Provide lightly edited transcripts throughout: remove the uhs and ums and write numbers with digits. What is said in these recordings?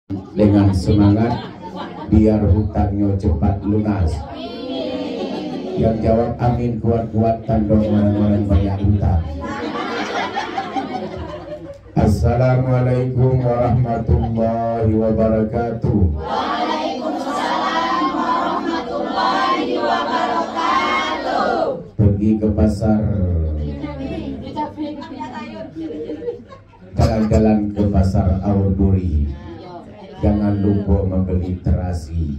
dengan semangat biar hutangnya cepat lunas. Yang jawab amin kuat-kuat, tandong orang-orang banyak hutang. Assalamualaikum warahmatullahi wabarakatuh. Waalaikumsalam warahmatullahi wabarakatuh. Pergi ke pasar, jalan-jalan ke pasar Aurduri, jangan lupa membeli terasi.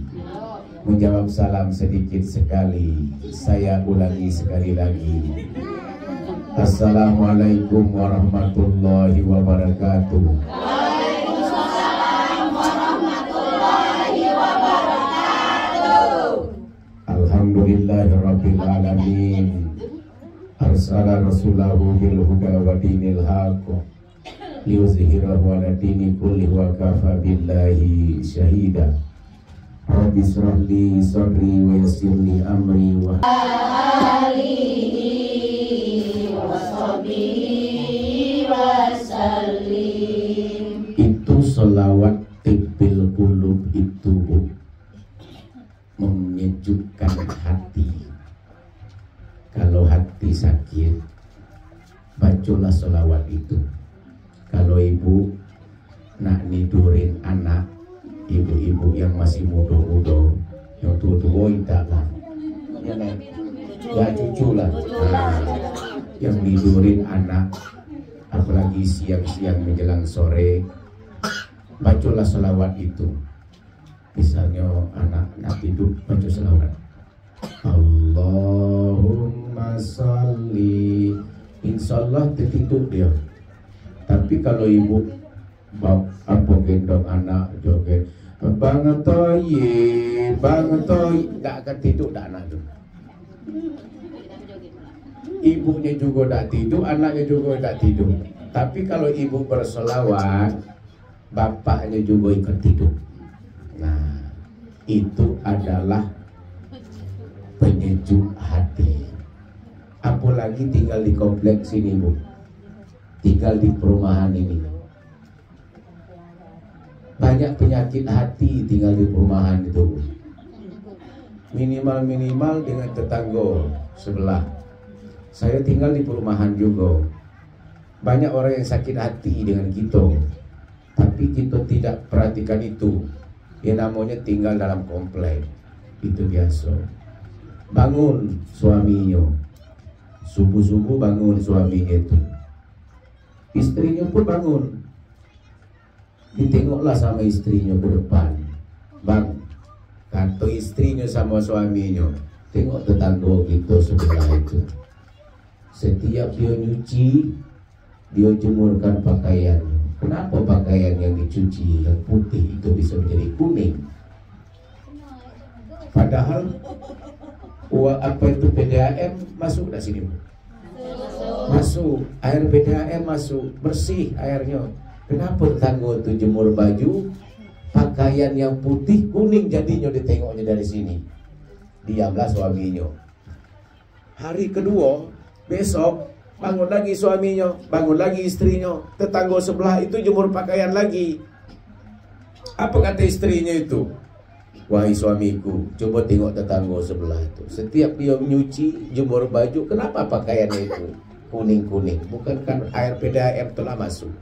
Menjawab salam sedikit sekali, saya ulangi sekali lagi. Assalamualaikum warahmatullahi wabarakatuh. Waalaikumsalam warahmatullahi wabarakatuh. Alhamdulillahirabbil alamin. Arsala rasulahu bil huda wa dinil haqq liyuzhirahu 'ala dini kulli wa kafa billahi syahida. Rabbi shrah li sadri wa yassir li amri wa alihi washabihi wasallim. Itu sholawat tibbil qulub, itu menyejukkan hati. Kalau hati sakit, bacalah sholawat itu. Kalau ibu nak nidurin anak, ibu-ibu yang masih muda-muda, yang tua-tua tidaklah, ya cucu lah, yang nidurin anak, apalagi siang-siang menjelang sore, bacalah sholawat itu. Misalnya anak nak tidur, baca sholawat Allahumma sholli, insyaallah tertidur dia. Tapi kalau ibu apa gendong anak joget banget toy, nggak akan tidur dah anak tu. Ibunya juga tak tidur, anaknya juga tak tidur. Tapi kalau ibu bersolawat, bapaknya juga ikut tidur. Nah, itu adalah penyejuk hati. Apalagi tinggal di kompleks ini, Bu, tinggal di perumahan ini. Banyak penyakit hati tinggal di perumahan itu. Minimal dengan tetangga sebelah. Saya tinggal di perumahan juga. Banyak orang yang sakit hati dengan kita, tapi kita tidak perhatikan itu. Yang namanya tinggal dalam komplek, itu biasa. Bangun suaminya, subuh-subuh bangun suaminya itu. Istrinya pun bangun, ditengoklah sama istrinya ke depan. Bang, kata istrinya sama suaminya, tengok tetangga kita sebelah itu. Setiap dia nyuci, dia jemurkan pakaiannya. Kenapa pakaian yang dicuci yang putih itu bisa menjadi kuning? Padahal apa itu PDAM masuk dari sini, masuk air PDAM masuk, bersih airnya. Kenapa tetangga itu jemur baju, pakaian yang putih kuning jadinya, ditengoknya dari sini. Diamlah suaminya. Hari kedua, besok bangun lagi suaminya, bangun lagi istrinya. Tetangga sebelah itu jemur pakaian lagi. Apa kata istrinya itu? Wahai suamiku, coba tengok tetangga sebelah itu. Setiap dia nyuci, jemur baju, kenapa pakaiannya itu kuning-kuning? Bukan kan air PDAM telah masuk.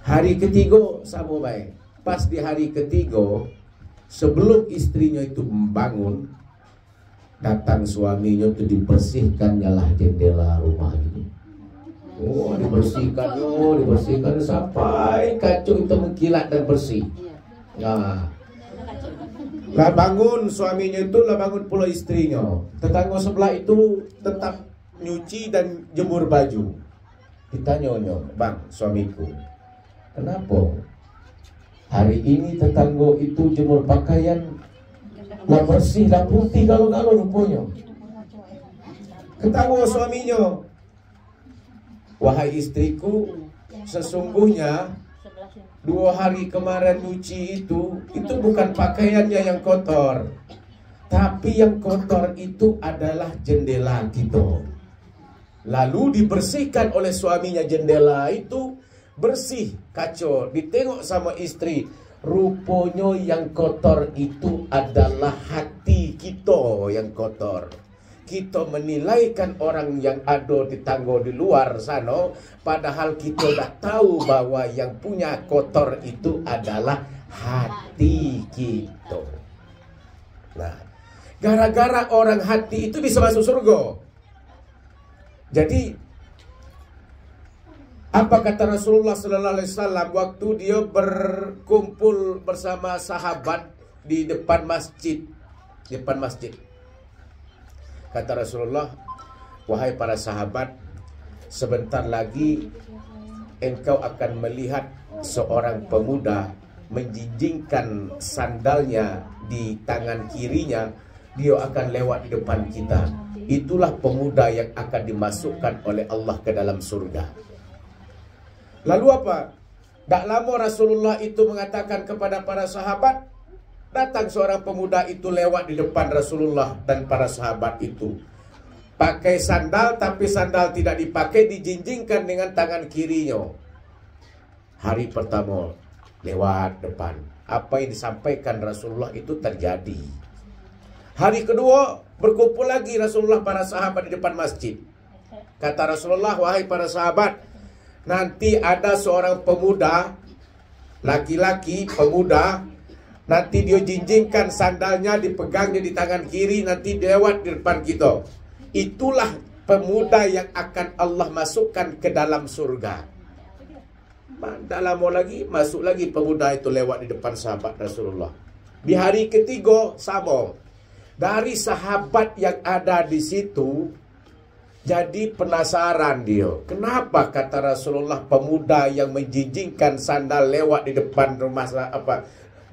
Hari ketiga sama baik. Pas di hari ketiga, sebelum istrinya itu membangun, datang suaminya itu dibersihkan, nyalah jendela rumah itu. Oh, dibersihkan sampai kacu itu mengkilat dan bersih. Nah, lah bangun suaminya itu, lah bangun pula istrinya. Tetangga sebelah itu tetap nyuci dan jemur baju. Ditanya, bang suamiku, kenapa hari ini tetangga itu jemur pakaian lah bersih, lah putih kalau rupanya? Ketawa suaminya, wahai istriku, sesungguhnya 2 hari kemarin nyuci itu bukan pakaiannya yang kotor, tapi yang kotor itu adalah jendela kita. Lalu dibersihkan oleh suaminya jendela itu, bersih, kacau. Ditengok sama istri, rupanya yang kotor itu adalah hati kita yang kotor. Kita menilaikan orang yang ada di tangga di luar sana, padahal kita dah tahu bahwa yang punya kotor itu adalah hati kita. Nah, gara-gara orang hati itu bisa masuk surga. Jadi apa kata Rasulullah Sallallahu Alaihi Wasallam waktu dia berkumpul bersama sahabat di depan masjid, kata Rasulullah, wahai para sahabat, sebentar lagi engkau akan melihat seorang pemuda menjinjingkan sandalnya di tangan kirinya, dia akan lewat di depan kita. Itulah pemuda yang akan dimasukkan oleh Allah ke dalam surga. Lalu apa? Tak lama Rasulullah itu mengatakan kepada para sahabat, datang seorang pemuda itu lewat di depan Rasulullah dan para sahabat itu. Pakai sandal, tapi sandal tidak dipakai, dijinjingkan dengan tangan kirinya. Hari pertama lewat depan, apa yang disampaikan Rasulullah itu terjadi. Hari kedua berkumpul lagi Rasulullah para sahabat di depan masjid. Kata Rasulullah, wahai para sahabat, nanti ada seorang pemuda, laki-laki pemuda, nanti dia jinjingkan sandalnya, dipegangnya di tangan kiri, nanti dia lewat di depan kita. Itulah pemuda yang akan Allah masukkan ke dalam surga. Tak lama lagi, masuk lagi pemuda itu lewat di depan sahabat Rasulullah. Di hari ketiga, sama. Dari sahabat yang ada di situ, jadi penasaran dia. Kenapa kata Rasulullah pemuda yang menjinjingkan sandal lewat di depan rumah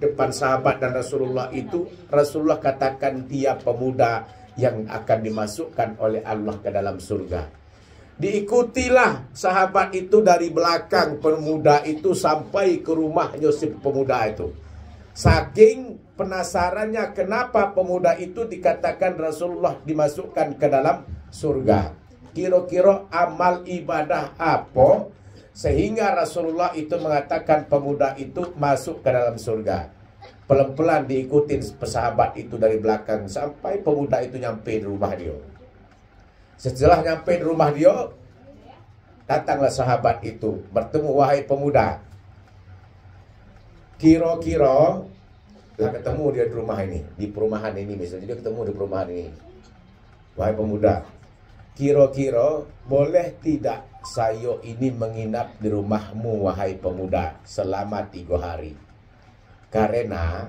depan sahabat dan Rasulullah itu, Rasulullah katakan dia pemuda yang akan dimasukkan oleh Allah ke dalam surga. Diikutilah sahabat itu dari belakang pemuda itu sampai ke rumahnya si pemuda itu. Saking penasarannya kenapa pemuda itu dikatakan Rasulullah dimasukkan ke dalam surga. Kira-kira amal ibadah apa sehingga Rasulullah itu mengatakan pemuda itu masuk ke dalam surga. Pelan-pelan diikutin pesahabat itu dari belakang sampai pemuda itu nyampe di rumah dia. Setelah nyampe di rumah dia, datanglah sahabat itu bertemu, wahai pemuda. Kira-kira lah ketemu dia di rumah ini, di perumahan ini misalnya, dia ketemu di perumahan ini. Wahai pemuda, kira-kira boleh tidak saya ini menginap di rumahmu wahai pemuda selama 3 hari? Karena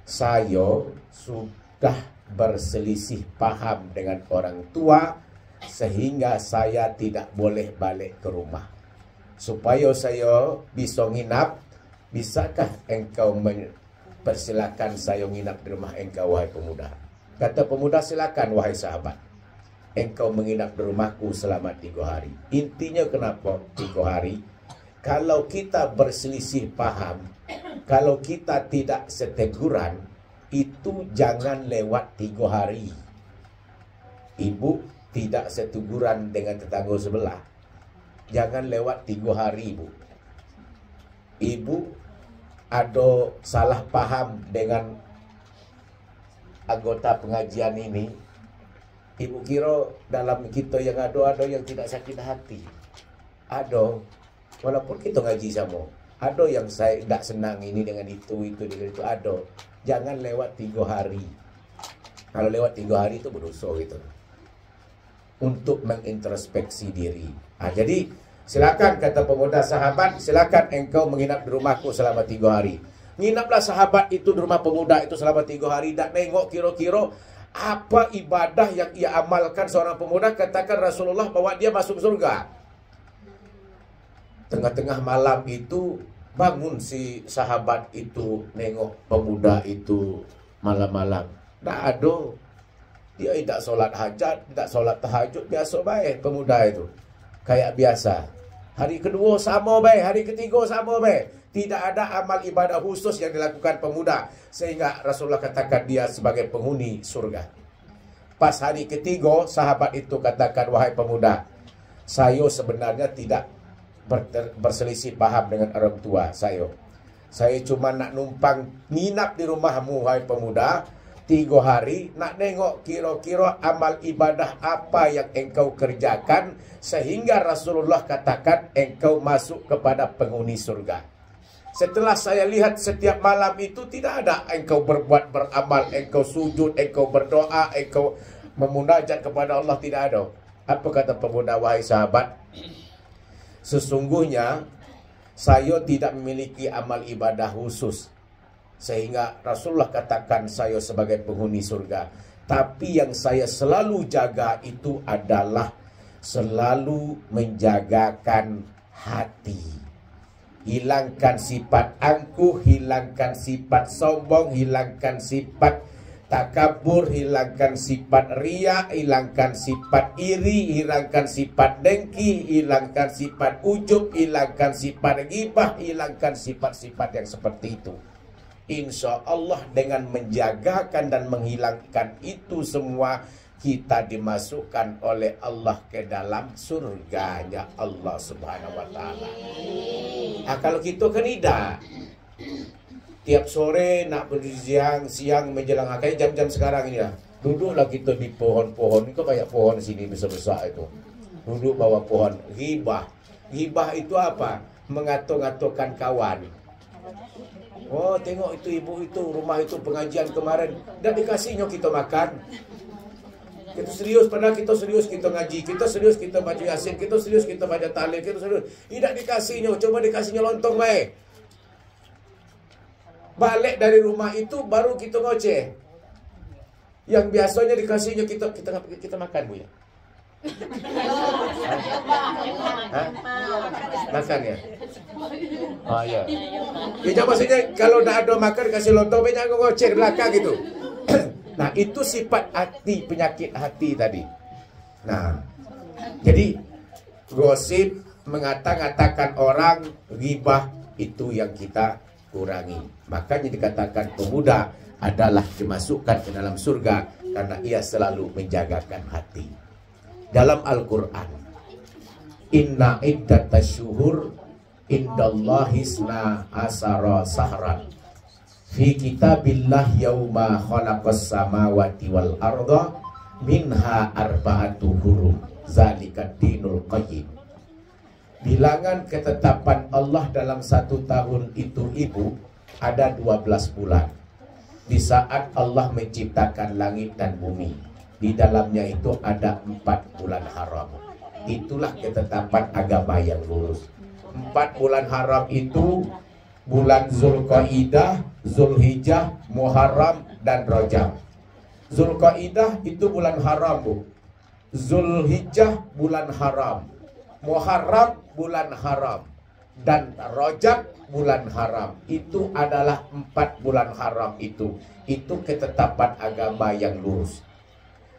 saya sudah berselisih paham dengan orang tua sehingga saya tidak boleh balik ke rumah. Supaya saya bisa nginap, bisakah engkau persilakan saya nginap di rumah engkau wahai pemuda? Kata pemuda, silakan wahai sahabat, engkau menginap di rumahku selama 3 hari. Intinya kenapa 3 hari? Kalau kita berselisih paham, kalau kita tidak seteguran, itu jangan lewat 3 hari. Ibu tidak seteguran dengan tetangga sebelah, jangan lewat 3 hari, ibu. Ibu ada salah paham dengan anggota pengajian ini, ibu kira dalam kita yang ada yang tidak sakit hati. Ada, walaupun kita ngaji sama, ada yang saya tidak senang ini dengan itu dengan itu, ada. Jangan lewat 3 hari. Kalau lewat 3 hari itu berdosa gitu. Untuk mengintrospeksi diri. Jadi silakan kata pemuda sahabat, silakan engkau menginap di rumahku selama 3 hari. Nginaplah sahabat itu di rumah pemuda itu selama 3 hari dan nengok kira-kira apa ibadah yang ia amalkan seorang pemuda. Katakan Rasulullah bahwa dia masuk surga. Tengah-tengah malam itu bangun si sahabat itu nengok pemuda itu malam-malam. Tak ada. Dia tidak sholat hajat, tidak sholat tahajud, biasa baik pemuda itu. Kayak biasa. Hari kedua sama baik, hari ketiga sama baik. Tidak ada amal ibadah khusus yang dilakukan pemuda. Sehingga Rasulullah katakan dia sebagai penghuni surga. Pas hari ketiga, sahabat itu katakan, wahai pemuda, saya sebenarnya tidak berselisih paham dengan orang tua saya. Saya cuma nak numpang nginap di rumahmu, hai pemuda, 3 hari, nak nengok kira-kira amal ibadah apa yang engkau kerjakan, sehingga Rasulullah katakan engkau masuk kepada penghuni surga. Setelah saya lihat setiap malam itu tidak ada engkau berbuat beramal, engkau sujud, engkau berdoa, engkau memunajat kepada Allah, tidak ada. Apa kata pemuda, wahai sahabat? Sesungguhnya saya tidak memiliki amal ibadah khusus sehingga Rasulullah katakan saya sebagai penghuni surga. Tapi yang saya selalu jaga itu adalah selalu menjagakan hati. Hilangkan sifat angkuh, hilangkan sifat sombong, hilangkan sifat takabur, hilangkan sifat riya, hilangkan sifat iri, hilangkan sifat dengki, hilangkan sifat ujub, hilangkan sifat ghibah, hilangkan sifat-sifat yang seperti itu. Insya Allah dengan menjagakan dan menghilangkan itu semua, kita dimasukkan oleh Allah ke dalam surganya Allah Subhanahu wa Ta'ala. Nah, kalau kita kan tidak, tiap sore nak bersiang, siang menjelang akhir, jam-jam sekarang ini lah, duduklah kita di pohon-pohon. Ini kok banyak pohon di sini besar-besar itu. Duduk bawah pohon. Ghibah. Ghibah itu apa? Mengatur-ngaturkan kawan. Oh, tengok itu ibu itu, rumah itu pengajian kemarin, dan dikasihnya kita makan. Kita serius, padahal kita serius kita ngaji, kita serius kita baca Yasin, kita serius kita baca tahlil, kita serius. Tidak dikasihnya, coba dikasihnya lontong baik. Balik dari rumah itu baru kita ngoceh. Yang biasanya dikasihnya kita makan, Bu ya. Makan ya? Oh ya. Ya maksudnya kalau tidak ada makan kasih lontong banyak ngoceh belakang gitu. Nah, itu sifat hati, penyakit hati tadi. Nah, jadi gosip, mengata-ngatakan orang, ghibah, itu yang kita kurangi. Makanya dikatakan pemuda adalah dimasukkan ke dalam surga karena ia selalu menjagakan hati. Dalam Al-Quran, inna iddatasyuhur indallahi isna asara sahran fi kitabillah yauma khalaqas samawati wal arda minha arba'atu hurum zalika dinul qayyim. Bilangan ketetapan Allah dalam 1 tahun itu, ibu, ada 12 bulan. Di saat Allah menciptakan langit dan bumi, di dalamnya itu ada 4 bulan haram. Itulah ketetapan agama yang lurus. 4 bulan haram itu bulan Zulqaidah, Zulhijjah, Muharram, dan Rajab. Zulqaidah itu bulan haram, Bu. Zulhijjah bulan haram. Muharram bulan haram. Dan Rajab bulan haram. Itu adalah 4 bulan haram itu. Itu ketetapan agama yang lurus.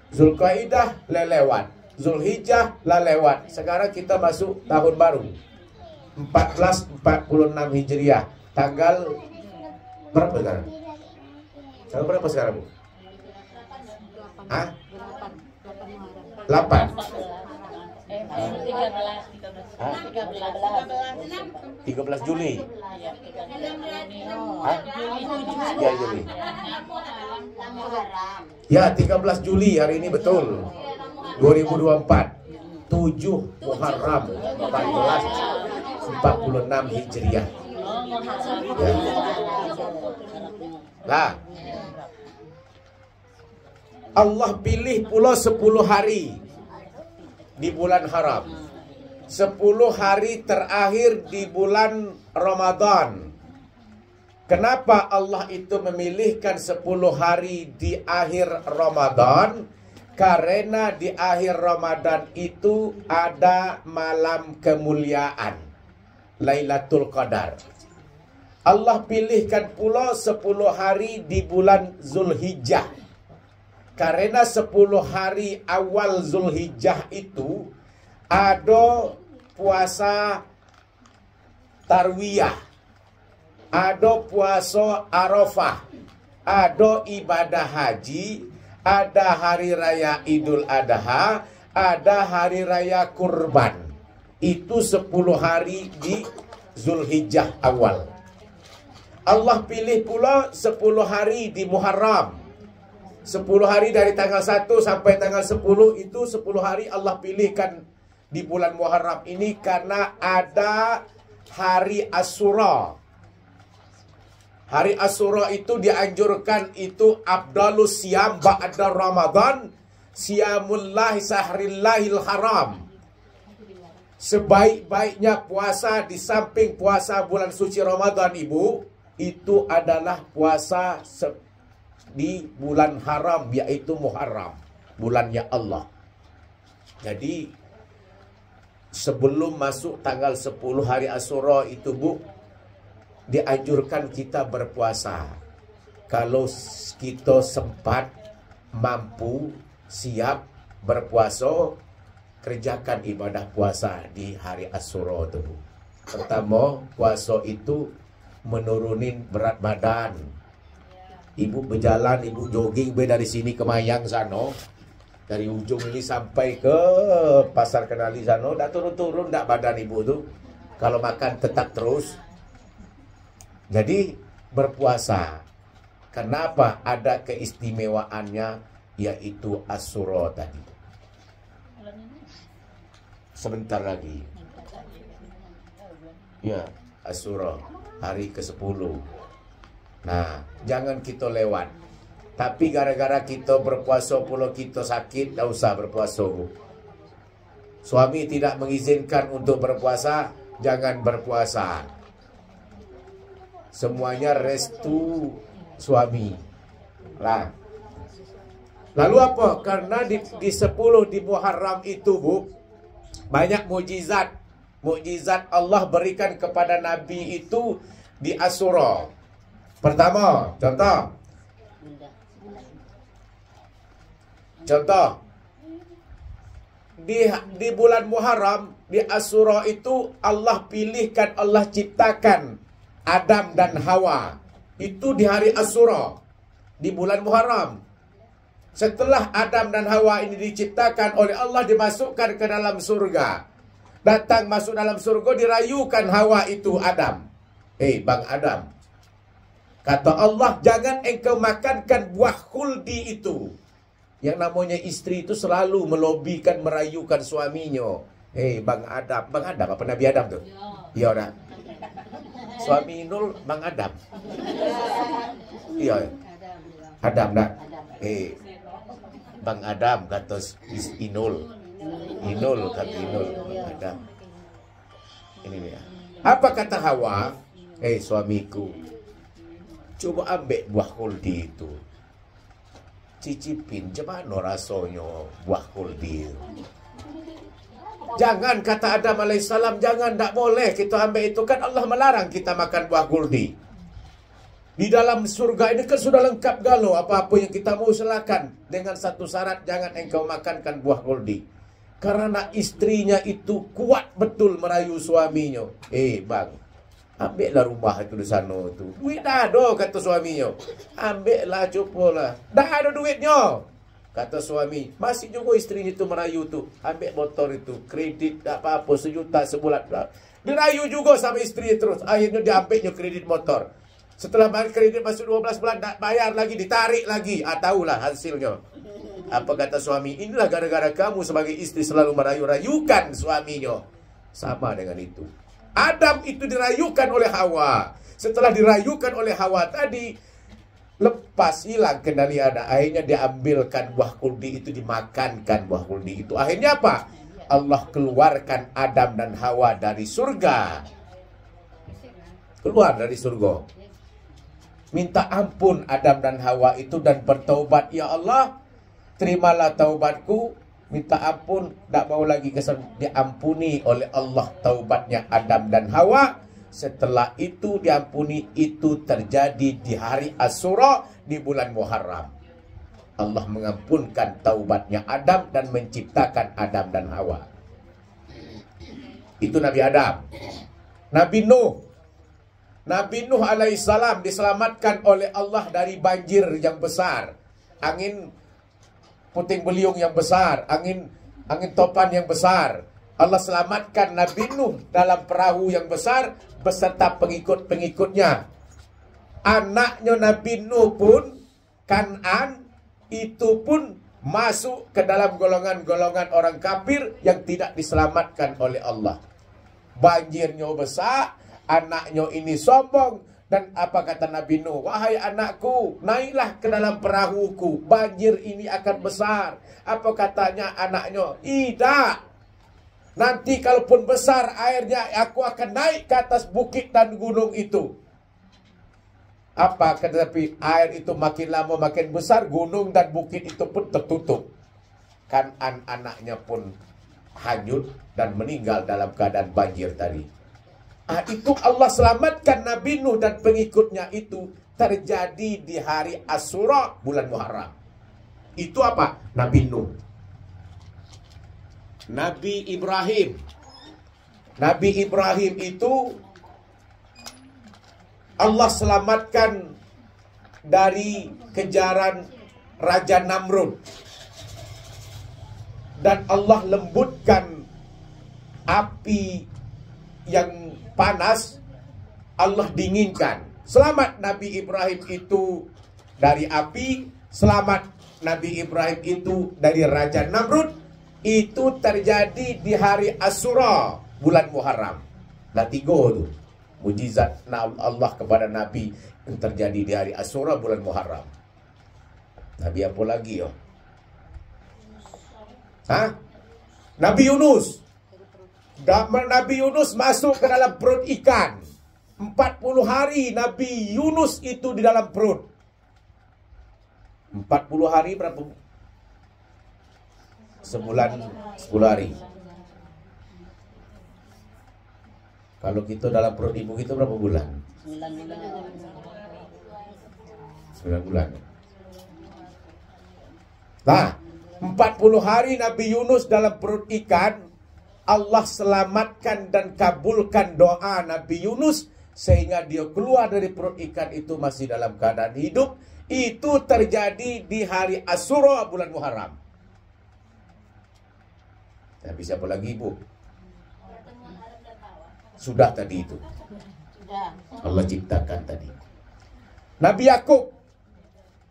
Zulqaidah lewat. Zulhijjah lewat. Sekarang kita masuk tahun baru. 1446 Hijriah. Tanggal berapa sekarang? Tanggal berapa sekarang, Bu? Hah? 8. 13 Juli. Hah? Ya, Juli. Ya, 13 Juli hari ini betul. 2024. 7 Muharram 1446 Hijriah. Ya. Lah, Allah pilih pula 10 hari di bulan haram. 10 hari terakhir di bulan Ramadan. Kenapa Allah itu memilihkan 10 hari di akhir Ramadan? Karena di akhir Ramadan itu ada malam kemuliaan, Lailatul Qadar. Allah pilihkan pula 10 hari di bulan Zulhijjah. Karena 10 hari awal Zulhijjah itu ada puasa Tarwiyah, ada puasa Arafah, ada ibadah haji, ada hari raya Idul Adha, ada hari raya kurban. Itu 10 hari di Zulhijjah awal. Allah pilih pula 10 hari di Muharram. 10 hari dari tanggal 1 sampai tanggal 10 itu 10 hari Allah pilihkan di bulan Muharram ini karena ada hari Asyura. Hari Asyura itu dianjurkan itu afdalus siyam ba'da Ramadan, siyamullahi sahrillahil haram. Sebaik-baiknya puasa di samping puasa bulan suci Ramadan, Ibu, itu adalah puasa di bulan haram, yaitu Muharram, bulannya Allah. Jadi sebelum masuk tanggal 10 hari Asyura itu, Bu, dianjurkan kita berpuasa. Kalau kita sempat, mampu, siap berpuasa, kerjakan ibadah puasa di hari Asyura itu, Bu. Pertama, puasa itu menurunin berat badan. Ibu berjalan, ibu jogging dari sini ke Mayang sana, dari ujung ini sampai ke Pasar Kenali sana, dah turun-turun dah badan ibu tu. Kalau makan tetap terus. Jadi berpuasa. Kenapa? Ada keistimewaannya, yaitu Asyura tadi. Sebentar lagi. Ya, Asyura, hari ke-10. Nah, jangan kita lewat. Tapi gara-gara kita berpuasa pula kita sakit, tak usah berpuasa, Bu. Suami tidak mengizinkan untuk berpuasa, jangan berpuasa. Semuanya restu suami. Lah. Lalu apa? Karena di 10 di Muharram itu, Bu, banyak mukjizat. Mukjizat Allah berikan kepada Nabi itu di Asyura. Pertama, contoh di bulan Muharram, di Asyura itu Allah pilihkan, Allah ciptakan Adam dan Hawa. Itu di hari Asyura, di bulan Muharram. Setelah Adam dan Hawa ini diciptakan oleh Allah, dimasukkan ke dalam surga. Datang masuk dalam surga, dirayukan Hawa itu Adam. Bang Adam, kata Allah, jangan engkau makankan buah khuldi itu. Yang namanya istri itu selalu melobikan, merayukan suaminya. Bang Adam. Bang Adam apa Nabi Adam tuh? Iya dah. Suami Inul Bang Adam. Iya. Adam dah. Bang Adam kata Inul. Inul kata Inul, Bang Adam. Ini dia. Apa kata Hawa? Suamiku, coba ambil buah khuldi itu, cicipin gimana rasanya buah khuldi itu. Jangan, kata Adam alaihissalam, jangan, tak boleh kita ambil itu, kan Allah melarang kita makan buah khuldi. Di dalam surga ini kan sudah lengkap galau, apa-apa yang kita mau silakan, dengan satu syarat, jangan engkau makankan buah khuldi. Karena istrinya itu kuat betul merayu suaminya. Bang, ambillah rumah itu di sana tu. Duit dah ada, kata suaminya. Ambillah, cubalah. Dah ada duitnya, kata suami. Masih juga istrinya itu merayu tu. Ambil motor itu, kredit tak apa-apa, 1 juta sebulan. Dirayu juga sama istri terus. Akhirnya diambilnya kredit motor. Setelah bayar kredit masuk 12 bulan, tak bayar lagi, ditarik lagi. Tahulah hasilnya. Apa kata suami? Inilah gara-gara kamu sebagai istri selalu merayu-rayukan suaminya. Sama dengan itu. Adam itu dirayukan oleh Hawa. Setelah dirayukan oleh Hawa tadi, lepas hilang kendali ada. Akhirnya diambilkan buah khuldi itu, dimakankan buah khuldi itu. Akhirnya apa? Allah keluarkan Adam dan Hawa dari surga. Keluar dari surga. Minta ampun Adam dan Hawa itu dan bertaubat. Ya Allah, terimalah taubatku, minta ampun, tak mau lagi diampuni oleh Allah taubatnya Adam dan Hawa. Setelah itu diampuni, itu terjadi di hari Asyura di bulan Muharram. Allah mengampunkan taubatnya Adam dan menciptakan Adam dan Hawa. Itu Nabi Adam. Nabi Nuh. Nabi Nuh alaihissalam diselamatkan oleh Allah dari banjir yang besar. Angin puting beliung yang besar, angin topan yang besar. Allah selamatkan Nabi Nuh dalam perahu yang besar beserta pengikut-pengikutnya. Anaknya Nabi Nuh pun, Kan'an, itu pun masuk ke dalam golongan-golongan orang kafir yang tidak diselamatkan oleh Allah. Banjirnya besar, anaknya ini sombong. Dan apa kata Nabi Nuh? Wahai anakku, naiklah ke dalam perahuku. Banjir ini akan besar. Apa katanya anaknya? Tidak. Nanti kalaupun besar airnya, aku akan naik ke atas bukit dan gunung itu. Apa? Tetapi air itu makin lama makin besar, gunung dan bukit itu pun tertutup. Kan'an anaknya pun hanyut dan meninggal dalam keadaan banjir tadi. Itu Allah selamatkan Nabi Nuh dan pengikutnya itu terjadi di hari Asyura bulan Muharram. Itu apa? Nabi Nuh. Nabi Ibrahim. Nabi Ibrahim itu Allah selamatkan dari kejaran Raja Namrud. Dan Allah lembutkan api yang panas, Allah dinginkan. Selamat Nabi Ibrahim itu dari api, selamat Nabi Ibrahim itu dari Raja Namrud. Itu terjadi di hari Asyura bulan Muharram. Nah 3 tu mujizat Allah kepada Nabi yang terjadi di hari Asyura bulan Muharram. Nabi apa lagi yo? Nabi Yunus. Nabi Yunus masuk ke dalam perut ikan. 40 hari Nabi Yunus itu di dalam perut. 40 hari berapa? Sebulan 10 hari. Kalau kita dalam perut ibu kita berapa bulan? 9 bulan. Nah, 40 hari Nabi Yunus dalam perut ikan, Allah selamatkan dan kabulkan doa Nabi Yunus sehingga dia keluar dari perut ikan itu masih dalam keadaan hidup. Itu terjadi di hari Asyura bulan Muharram. Tapi siapa lagi ibu? Sudah tadi itu. Allah ciptakan tadi. Nabi Yakub.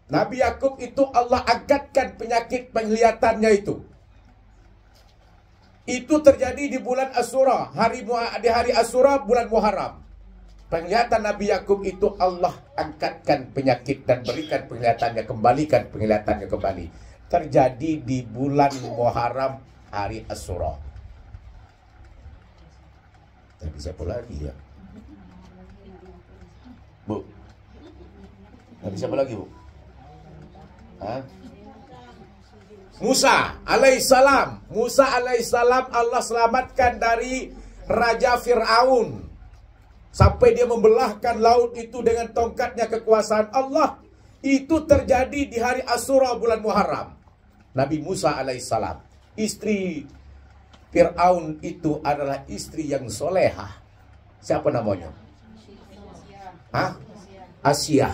Nabi Yakub itu Allah angkatkan penyakit penglihatannya itu. Itu terjadi di bulan Asyura, di hari Asyura bulan Muharram. Penglihatan Nabi Yakub itu Allah angkatkan penyakit dan berikan penglihatannya, kembalikan penglihatannya kembali. Terjadi di bulan Muharram hari Asyura. Tapi siapa lagi ya? Bu. Tapi siapa lagi bu? Musa alaihissalam. Musa alaihissalam Allah selamatkan dari Raja Fir'aun. Sampai dia membelahkan laut itu dengan tongkatnya kekuasaan Allah. Itu terjadi di hari Asyura bulan Muharram. Nabi Musa alaihissalam. Istri Fir'aun itu adalah istri yang solehah. Siapa namanya? Asia.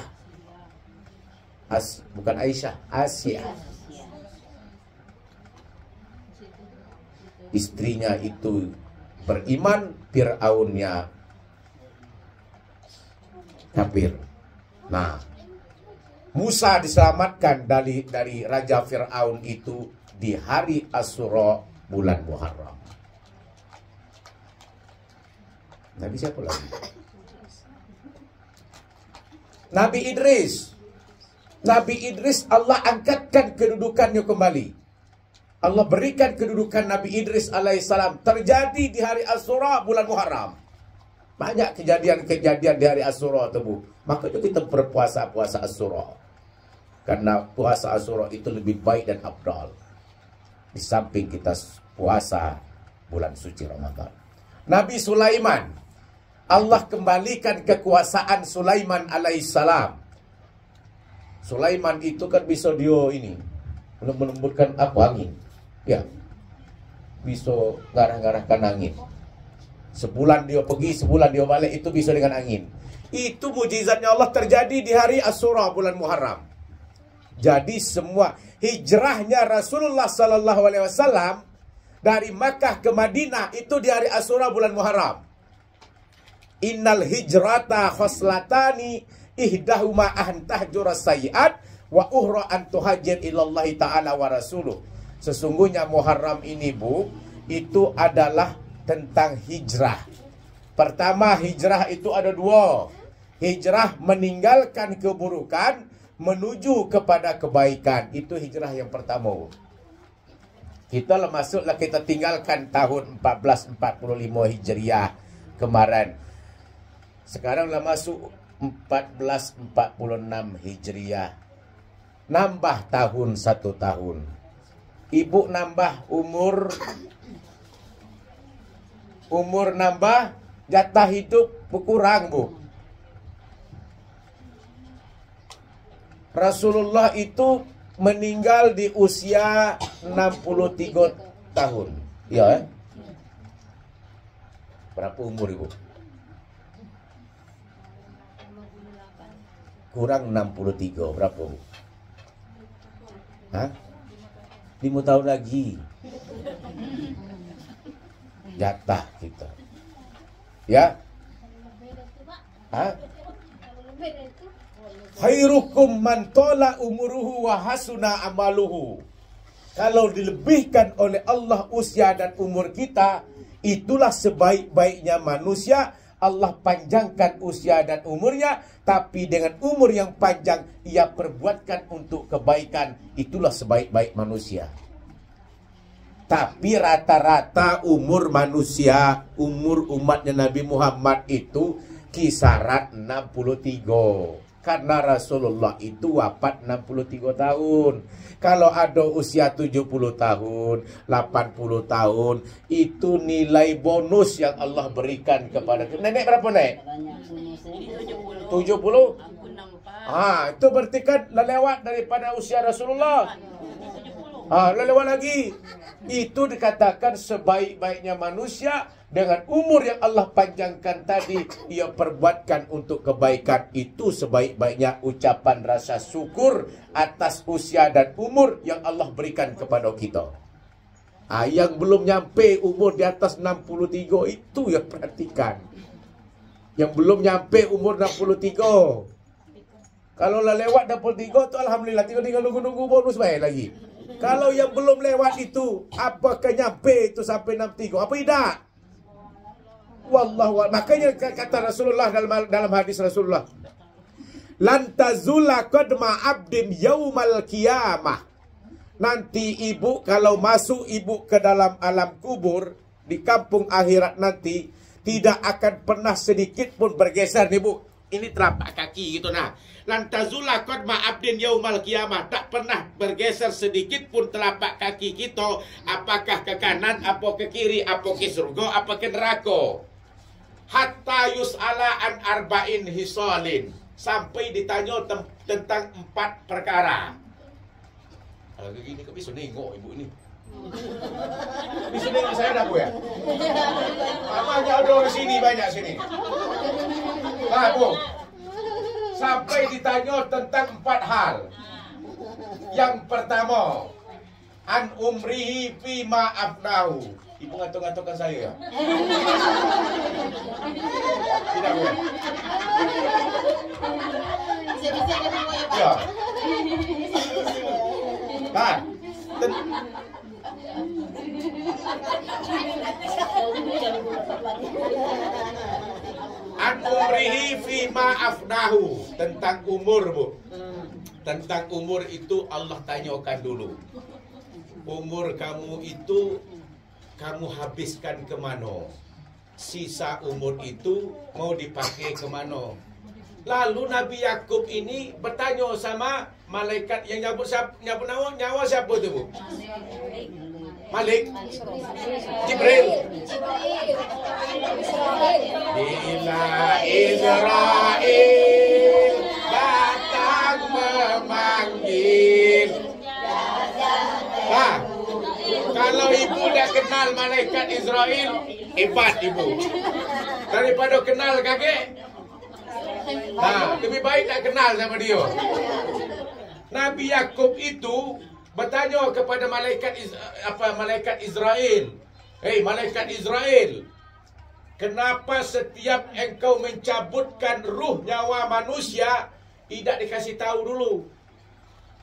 Bukan Aisyah, Asia. Istrinya itu beriman, Fir'aunnya kafir. Nah, Musa diselamatkan dari Raja Fir'aun itu di hari Asyura bulan Muharram. Nabi siapa lagi? Nabi Idris. Nabi Idris Allah angkatkan kedudukannya kembali. Allah berikan kedudukan Nabi Idris alaihissalam terjadi di hari Asyura bulan Muharram. Banyak kejadian-kejadian di hari Asyura itu. Makanya kita berpuasa-puasa Asyura. Karena puasa Asyura itu lebih baik dan afdal. Di samping kita puasa bulan suci Ramadan. Nabi Sulaiman. Allah kembalikan kekuasaan Sulaiman alaihissalam. Sulaiman itu kan bisa dia ini melembutkan apa angin. Ya. Bisa ngarah-ngarahkan angin. Sebulan dia pergi, sebulan dia balik, itu bisa dengan angin. Itu mujizatnya Allah terjadi di hari Asyura bulan Muharram. Jadi semua hijrahnya Rasulullah sallallahu alaihi wasallam dari Makkah ke Madinah itu di hari Asyura bulan Muharram. Innal hijrata khoslatani ihdahuma an tahjura sayyi'at wa uhra an tuhajir ilallahi ta'ala wa rasuluh. Sesungguhnya Muharram ini, Bu, itu adalah tentang hijrah. Pertama, hijrah itu ada dua. Hijrah meninggalkan keburukan menuju kepada kebaikan. Itu hijrah yang pertama. Kita masuklah, kita tinggalkan tahun 1445 Hijriah kemarin. Sekarang masuk 1446 Hijriah. Nambah tahun 1 tahun. Ibu nambah umur nambah, jatah hidup berkurang, Bu. Rasulullah itu meninggal di usia 63 tahun. Ya, Berapa umur Ibu? Kurang 63, berapa, Bu? Hah? 5 tahun lagi. Jatah kita. Ya? Hah? Khairukum man tola umuruhu wa hasuna amaluhu. Kalau dilebihkan oleh Allah usia dan umur kita, itulah sebaik-baiknya manusia. Allah panjangkan usia dan umurnya, tapi dengan umur yang panjang ia perbuatkan untuk kebaikan. Itulah sebaik-baik manusia. Tapi rata-rata umur manusia, umur umatnya Nabi Muhammad itu kisaran 63. Karena Rasulullah itu wafat 63 tahun. Kalau ada usia 70 tahun, 80 tahun, itu nilai bonus yang Allah berikan kepada kita. Nenek berapa, Nek? 70? Itu berarti kan lewat daripada usia Rasulullah. Lewat lagi. Itu dikatakan sebaik-baiknya manusia dengan umur yang Allah panjangkan tadi, ia perbuatkan untuk kebaikan. Itu sebaik-baiknya ucapan rasa syukur atas usia dan umur yang Allah berikan kepada kita. Yang belum nyampe umur di atas 63 itu yang perhatikan. Yang belum nyampe umur 63. Kalau lewat 63 tu alhamdulillah, tinggal nunggu bonus baik lagi. Kalau yang belum lewat itu, apakah nyampe itu sampai 63? Apa tidak? Wallahu, makanya kata Rasulullah dalam hadis Rasulullah, lantazula qadma abdim yaumal qiyamah. Nanti ibu kalau masuk ibu ke dalam alam kubur di kampung akhirat nanti, tidak akan pernah sedikit pun bergeser nih, Bu. Ini telapak kaki gitu. Nah, lantazula qadma abdin yaumal qiyamah, tak pernah bergeser sedikit pun telapak kaki kita, apakah ke kanan, apa ke kiri, apa ke surga, apa ke neraka. Hatta yus'ala an arba'in hisalin, sampai ditanya tentang 4 perkara. Kalau begini kok bisa nengok ibu ini. Bisa nengok saya dah, Bu, ya? Banyak ada di sini, banyak sini. Bu, sampai ditanya tentang 4 hal. Yang pertama, an umrihi fima afnahu. Ibu ngatur-ngaturkan saya, ya? Tidak, Bu, ya? Kan? An umrihi fima afnahu, tentang umur, Bu. Tentang umur itu Allah tanyakan dulu. Umur kamu itu kamu habiskan kemana? Sisa umur itu mau dipakai kemana? Lalu Nabi Yakub ini bertanya sama malaikat yang nyabut nyawa siapa tu, Bu? Malik? Jibril? Bila Israel datang memanggil. Kalau ibu dah kenal malaikat Israel, hebat ibu. Daripada kenal kakek, lebih baik tak kenal sama dia. Nabi Yakub itu bertanya kepada malaikat Israel. Hei malaikat Israel, kenapa setiap engkau mencabutkan ruh nyawa manusia tidak dikasih tahu dulu?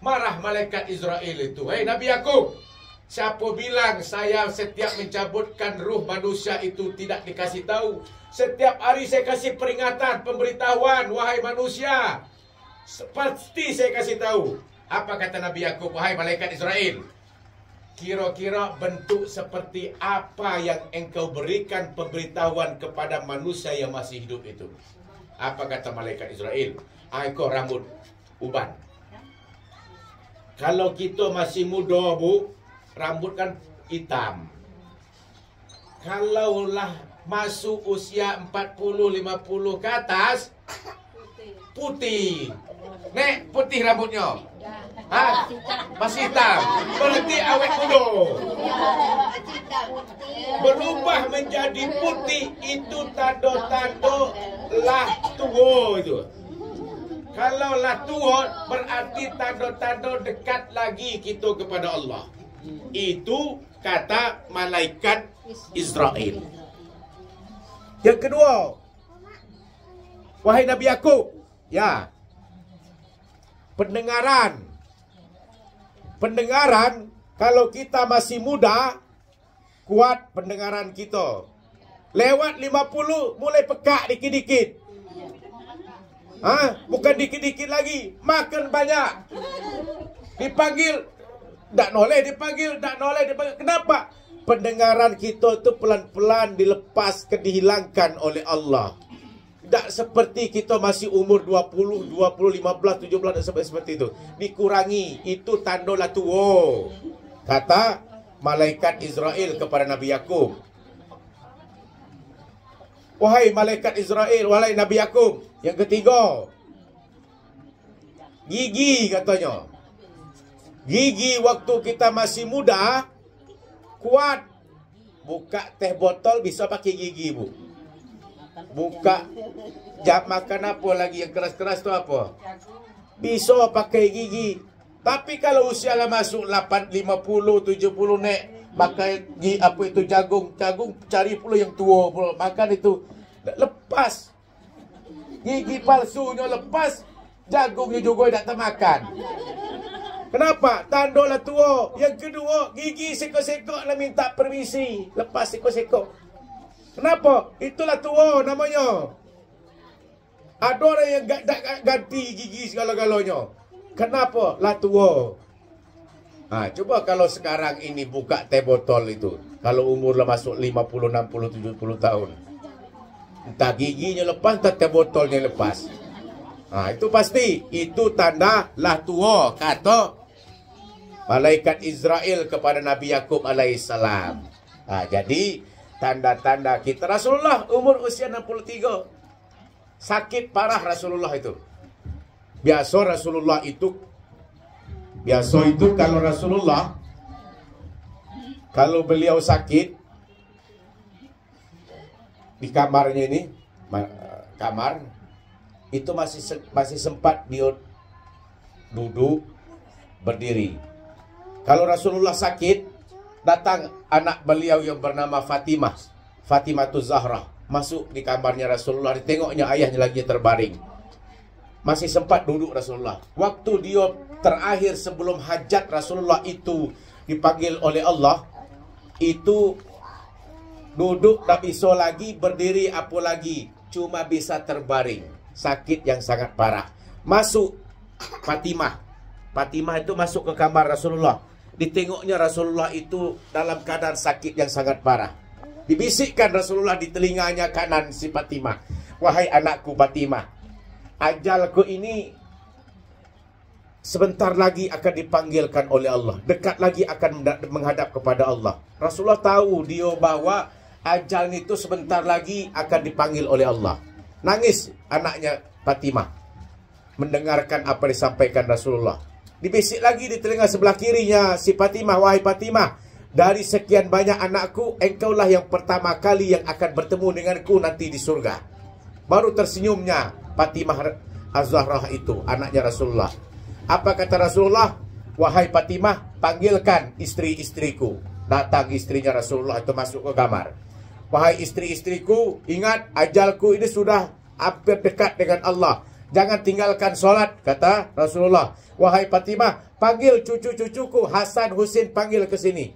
Marah malaikat Israel itu. Hei Nabi Yakub, siapa bilang saya setiap mencabutkan ruh manusia itu tidak dikasih tahu? Setiap hari saya kasih peringatan, pemberitahuan, wahai manusia. Pasti saya kasih tahu. Apa kata Nabi Yakub? Wahai malaikat Israel, kira-kira bentuk seperti apa yang engkau berikan pemberitahuan kepada manusia yang masih hidup itu? Apa kata malaikat Israel? Ekor rambut uban. Kalau kita masih muda, Bu, rambut kan hitam. Kalaulah masuk usia 40-50 ke atas, putih. Nek, putih rambutnya. Hah? Masih hitam. Berarti awet muda. Berubah menjadi putih, itu tanda-tanda lah tua itu. Kalau lah tua, berarti tanda-tanda dekat lagi kita kepada Allah. Itu kata malaikat Israel. Yang kedua, wahai Nabi Yakub, ya, pendengaran, kalau kita masih muda, kuat pendengaran kita. Lewat 50, mulai pekak dikit-dikit. Bukan dikit-dikit lagi, makan banyak. Dipanggil, tak noleh, dipanggil. Kenapa? Pendengaran kita itu pelan-pelan dilepas, dihilangkan oleh Allah. Tak seperti kita masih umur 20, 15, 17 sampai seperti itu. Dikurangi, itu tandalah tua. Kata malaikat Israel kepada Nabi Yakub. Wahai malaikat Israel, wahai Nabi Yakub. Yang ketiga, gigi katanya. Gigi waktu kita masih muda, kuat. Buka teh botol bisa pakai gigi, Bu. Buka jam makan apa lagi yang keras-keras tu apa? Bisa pakai gigi. Tapi kalau usia lah masuk 8, 50, 70 nek, pakai apa itu jagung cari pula yang tua pula. Makan itu lepas. Gigi palsunya lepas, jagungnya juga tak termakan. Kenapa? Tandalah tua. Yang kedua, gigi sekok-sekok lah minta permisi. Lepas sekok-sekok. Kenapa? Itulah tua namanya. Ada orang yang ganti gigi segala-galanya. Kenapa? Lah tua. Coba kalau sekarang ini buka teh botol itu. Kalau umur lah masuk 50, 60, 70 tahun. Entah giginya lepas, entah teh botolnya lepas. Itu pasti. Itu tanda lah tua. Kata malaikat Israel kepada Nabi Yakub alaihissalam. Jadi tanda-tanda kita. Rasulullah umur usia 63. Sakit parah Rasulullah itu. Biasa itu kalau Rasulullah, kalau beliau sakit di kamarnya ini, kamar itu masih sempat dia duduk, berdiri. Kalau Rasulullah sakit, datang anak beliau yang bernama Fatimah Zahra, masuk di kamarnya Rasulullah, ditengoknya ayahnya lagi terbaring. Masih sempat duduk Rasulullah. Waktu dia terakhir sebelum hajat Rasulullah itu dipanggil oleh Allah, itu duduk tak bisa lagi, berdiri apa lagi, cuma bisa terbaring. Sakit yang sangat parah. Masuk Fatimah itu masuk ke kamar Rasulullah. Ditengoknya Rasulullah itu dalam keadaan sakit yang sangat parah. Dibisikkan Rasulullah di telinganya kanan si Fatimah, wahai anakku Fatimah, ajalku ini sebentar lagi akan dipanggilkan oleh Allah, dekat lagi akan menghadap kepada Allah. Rasulullah tahu dia bahwa ajal itu sebentar lagi akan dipanggil oleh Allah. Nangis anaknya Fatimah mendengarkan apa disampaikan Rasulullah. Dibisik lagi di telinga sebelah kirinya si Fatimah, wahai Fatimah, dari sekian banyak anakku, engkaulah yang pertama kali yang akan bertemu denganku nanti di surga. Baru tersenyumnya Fatimah Az-Zahrah itu, anaknya Rasulullah. Apa kata Rasulullah? wahai Fatimah, panggilkan istri-istriku. Datang istrinya Rasulullah itu masuk ke kamar. Wahai istri-istriku, ingat ajalku ini sudah hampir dekat dengan Allah. Jangan tinggalkan solat, kata Rasulullah. Wahai Fatimah, panggil cucu-cucuku Hasan Husin, panggil ke sini.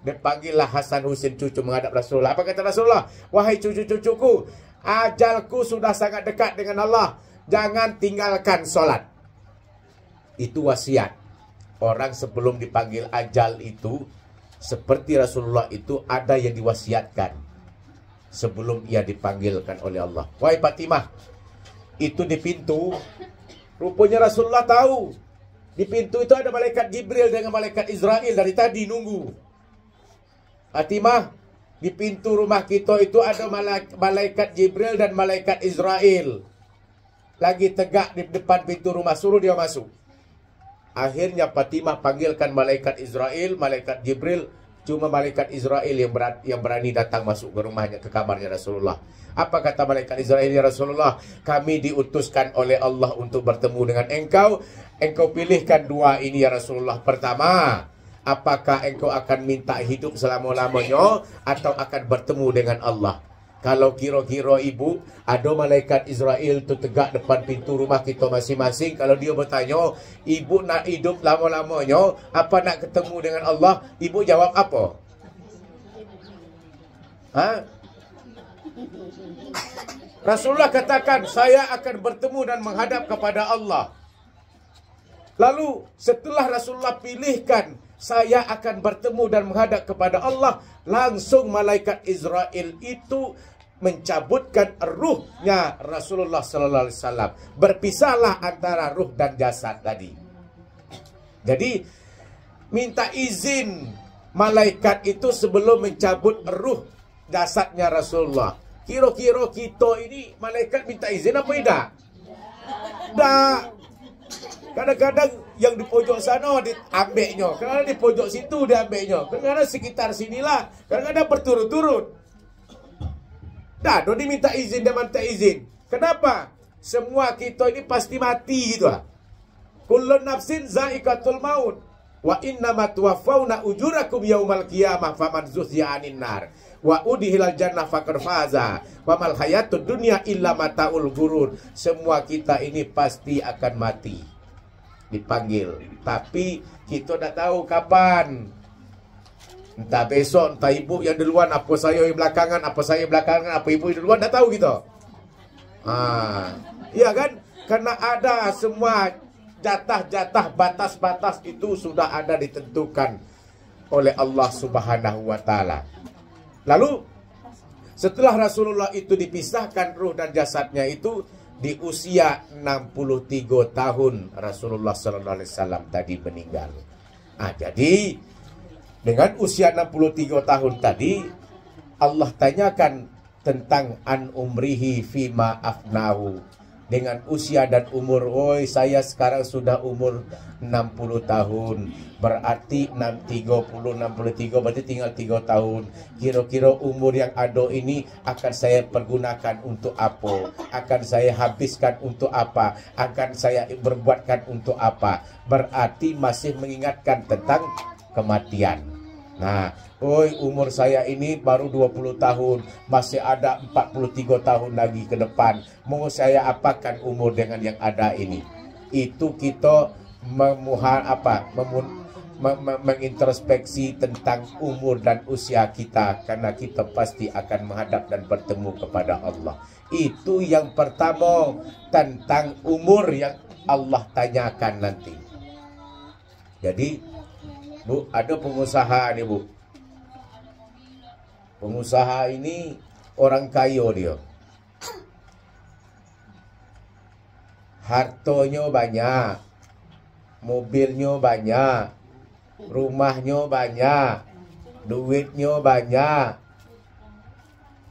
Dan panggillah Hasan Husin cucu menghadap Rasulullah. Apa kata Rasulullah? Wahai cucu-cucuku, ajalku sudah sangat dekat dengan Allah. Jangan tinggalkan solat. Itu wasiat. Orang sebelum dipanggil ajal itu, seperti Rasulullah itu ada yang diwasiatkan sebelum ia dipanggilkan oleh Allah. Wahai Fatimah, itu di pintu, rupanya Rasulullah tahu. Di pintu itu ada malaikat Jibril dengan malaikat Israel dari tadi nunggu. Fatimah, di pintu rumah kita itu ada malaikat Jibril dan malaikat Israel. Lagi tegak di depan pintu rumah, suruh dia masuk. Akhirnya Fatimah panggilkan malaikat Israel, malaikat Jibril. Cuma malaikat Israel yang berani datang masuk ke rumahnya, ke kamarnya Rasulullah. Apa kata malaikat Israel? Ya Rasulullah, kami diutuskan oleh Allah untuk bertemu dengan engkau. Engkau pilihkan dua ini ya Rasulullah. Pertama, apakah engkau akan minta hidup selama-lamanya atau akan bertemu dengan Allah? Kalau kira-kira ibu, ada malaikat Israel tu tegak depan pintu rumah kita masing-masing. Kalau dia bertanya, ibu nak hidup lama-lamanya, apa nak ketemu dengan Allah? Ibu jawab apa? Rasulullah katakan, saya akan bertemu dan menghadap kepada Allah. Lalu setelah Rasulullah pilihkan, saya akan bertemu dan menghadap kepada Allah, langsung malaikat Israel itu mencabutkan ruhnya Rasulullah sallallahu alaihi wasallam. Berpisahlah antara ruh dan jasad tadi. Jadi minta izin malaikat itu sebelum mencabut ruh jasadnya Rasulullah. Kira-kira kita ini malaikat minta izin apa tidak? Tak. Kadang-kadang yang di pojok sana diambilnya, kadang-kadang di pojok situ diambilnya, kadang-kadang sekitar sinilah, kadang-kadang berturut-turut. Dah, dia minta izin, dia minta izin. Kenapa? Semua kita ini pasti mati gitu lah. Kullun nafsin za'iqatul maut. Wa innama tuwaffawna ujurakum yaumal qiyamah faman zuhziya 'anil nar wa udkhilal jannah faqad faza wa mal hayatud dunya illa mataul ghurur. Semua kita ini pasti akan mati. Dipanggil, tapi kita tak tahu kapan. Entah besok, entah ibu yang duluan, apa saya yang belakangan, apa saya belakangan, apa ibu yang duluan, tak tahu kita. Iya kan? Karena ada semua jatah-jatah, batas-batas itu sudah ada ditentukan oleh Allah Subhanahu wa taala. Lalu setelah Rasulullah itu dipisahkan ruh dan jasadnya itu di usia 63 tahun Rasulullah sallallahu alaihi wasallam tadi meninggal. Jadi dengan usia 63 tahun tadi Allah tanyakan tentang an umrihi fima afnahu. Dengan usia dan umur, saya sekarang sudah umur 60 tahun. Berarti 63 berarti tinggal 3 tahun. Kira-kira umur yang ada ini akan saya pergunakan untuk apa? Akan saya habiskan untuk apa? Akan saya berbuatkan untuk apa? Berarti masih mengingatkan tentang kematian. Nah, umur saya ini baru 20 tahun, masih ada 43 tahun lagi ke depan. Mau saya apakan umur dengan yang ada ini? Itu kita mengintrospeksi tentang umur dan usia kita, karena kita pasti akan menghadap dan bertemu kepada Allah. Itu yang pertama tentang umur yang Allah tanyakan nanti. Jadi Bu, ada pengusaha nih Bu. Pengusaha ini orang kaya dia. Hartanya banyak, mobilnya banyak, rumahnya banyak, duitnya banyak.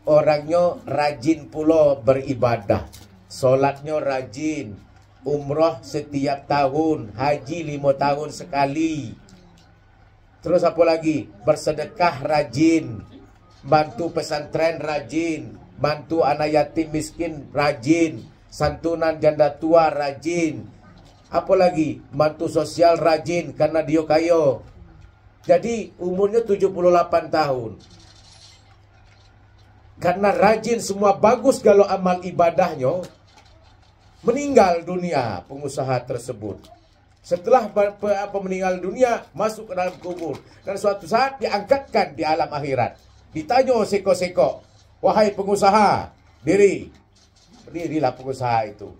Orangnya rajin pula beribadah, solatnya rajin, umrah setiap tahun, haji 5 tahun sekali. Terus apa lagi? Bersedekah rajin, bantu pesantren rajin, bantu anak yatim miskin rajin, santunan janda tua rajin. Apalagi mantu sosial rajin karena dia kaya. Jadi umurnya 78 tahun. Karena rajin semua bagus kalau amal ibadahnya, meninggal dunia pengusaha tersebut. Setelah meninggal dunia, masuk ke dalam kubur. Dan suatu saat diangkatkan di alam akhirat. Ditanya seko-seko, wahai pengusaha, berdirilah pengusaha itu.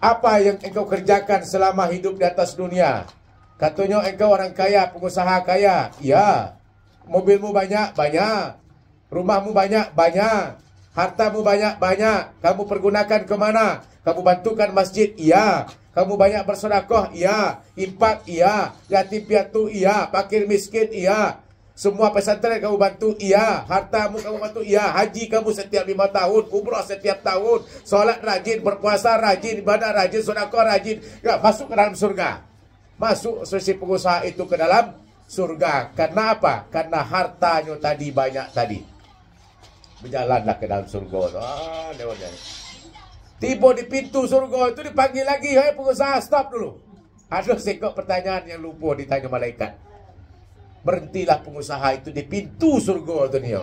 Apa yang engkau kerjakan selama hidup di atas dunia? Katanya engkau orang kaya, pengusaha kaya. Ya. Mobilmu banyak, banyak. Rumahmu banyak, banyak. Hartamu banyak, banyak. Kamu pergunakan kemana? Kamu bantukan masjid? Iya. Kamu banyak bersedekah? Iya. Infak? Iya. Yatim piatu? Iya. Fakir miskin? Iya. Semua pesantren kamu bantu? Iya. Hartamu kamu bantu? Iya. Haji kamu setiap 5 tahun. Umrah setiap tahun. Solat rajin, berpuasa rajin, ibadah rajin, sedekah rajin. Ya, masuk ke dalam surga. Masuk si pengusaha itu ke dalam surga. Karena apa? Karena hartanya tadi banyak tadi. Berjalanlah ke dalam surga. Tiba di pintu surga itu dipanggil lagi. Hai pengusaha, stop dulu. Ada sekok pertanyaan yang lupa ditanya malaikat. Berhentilah pengusaha itu di pintu surga itu nih.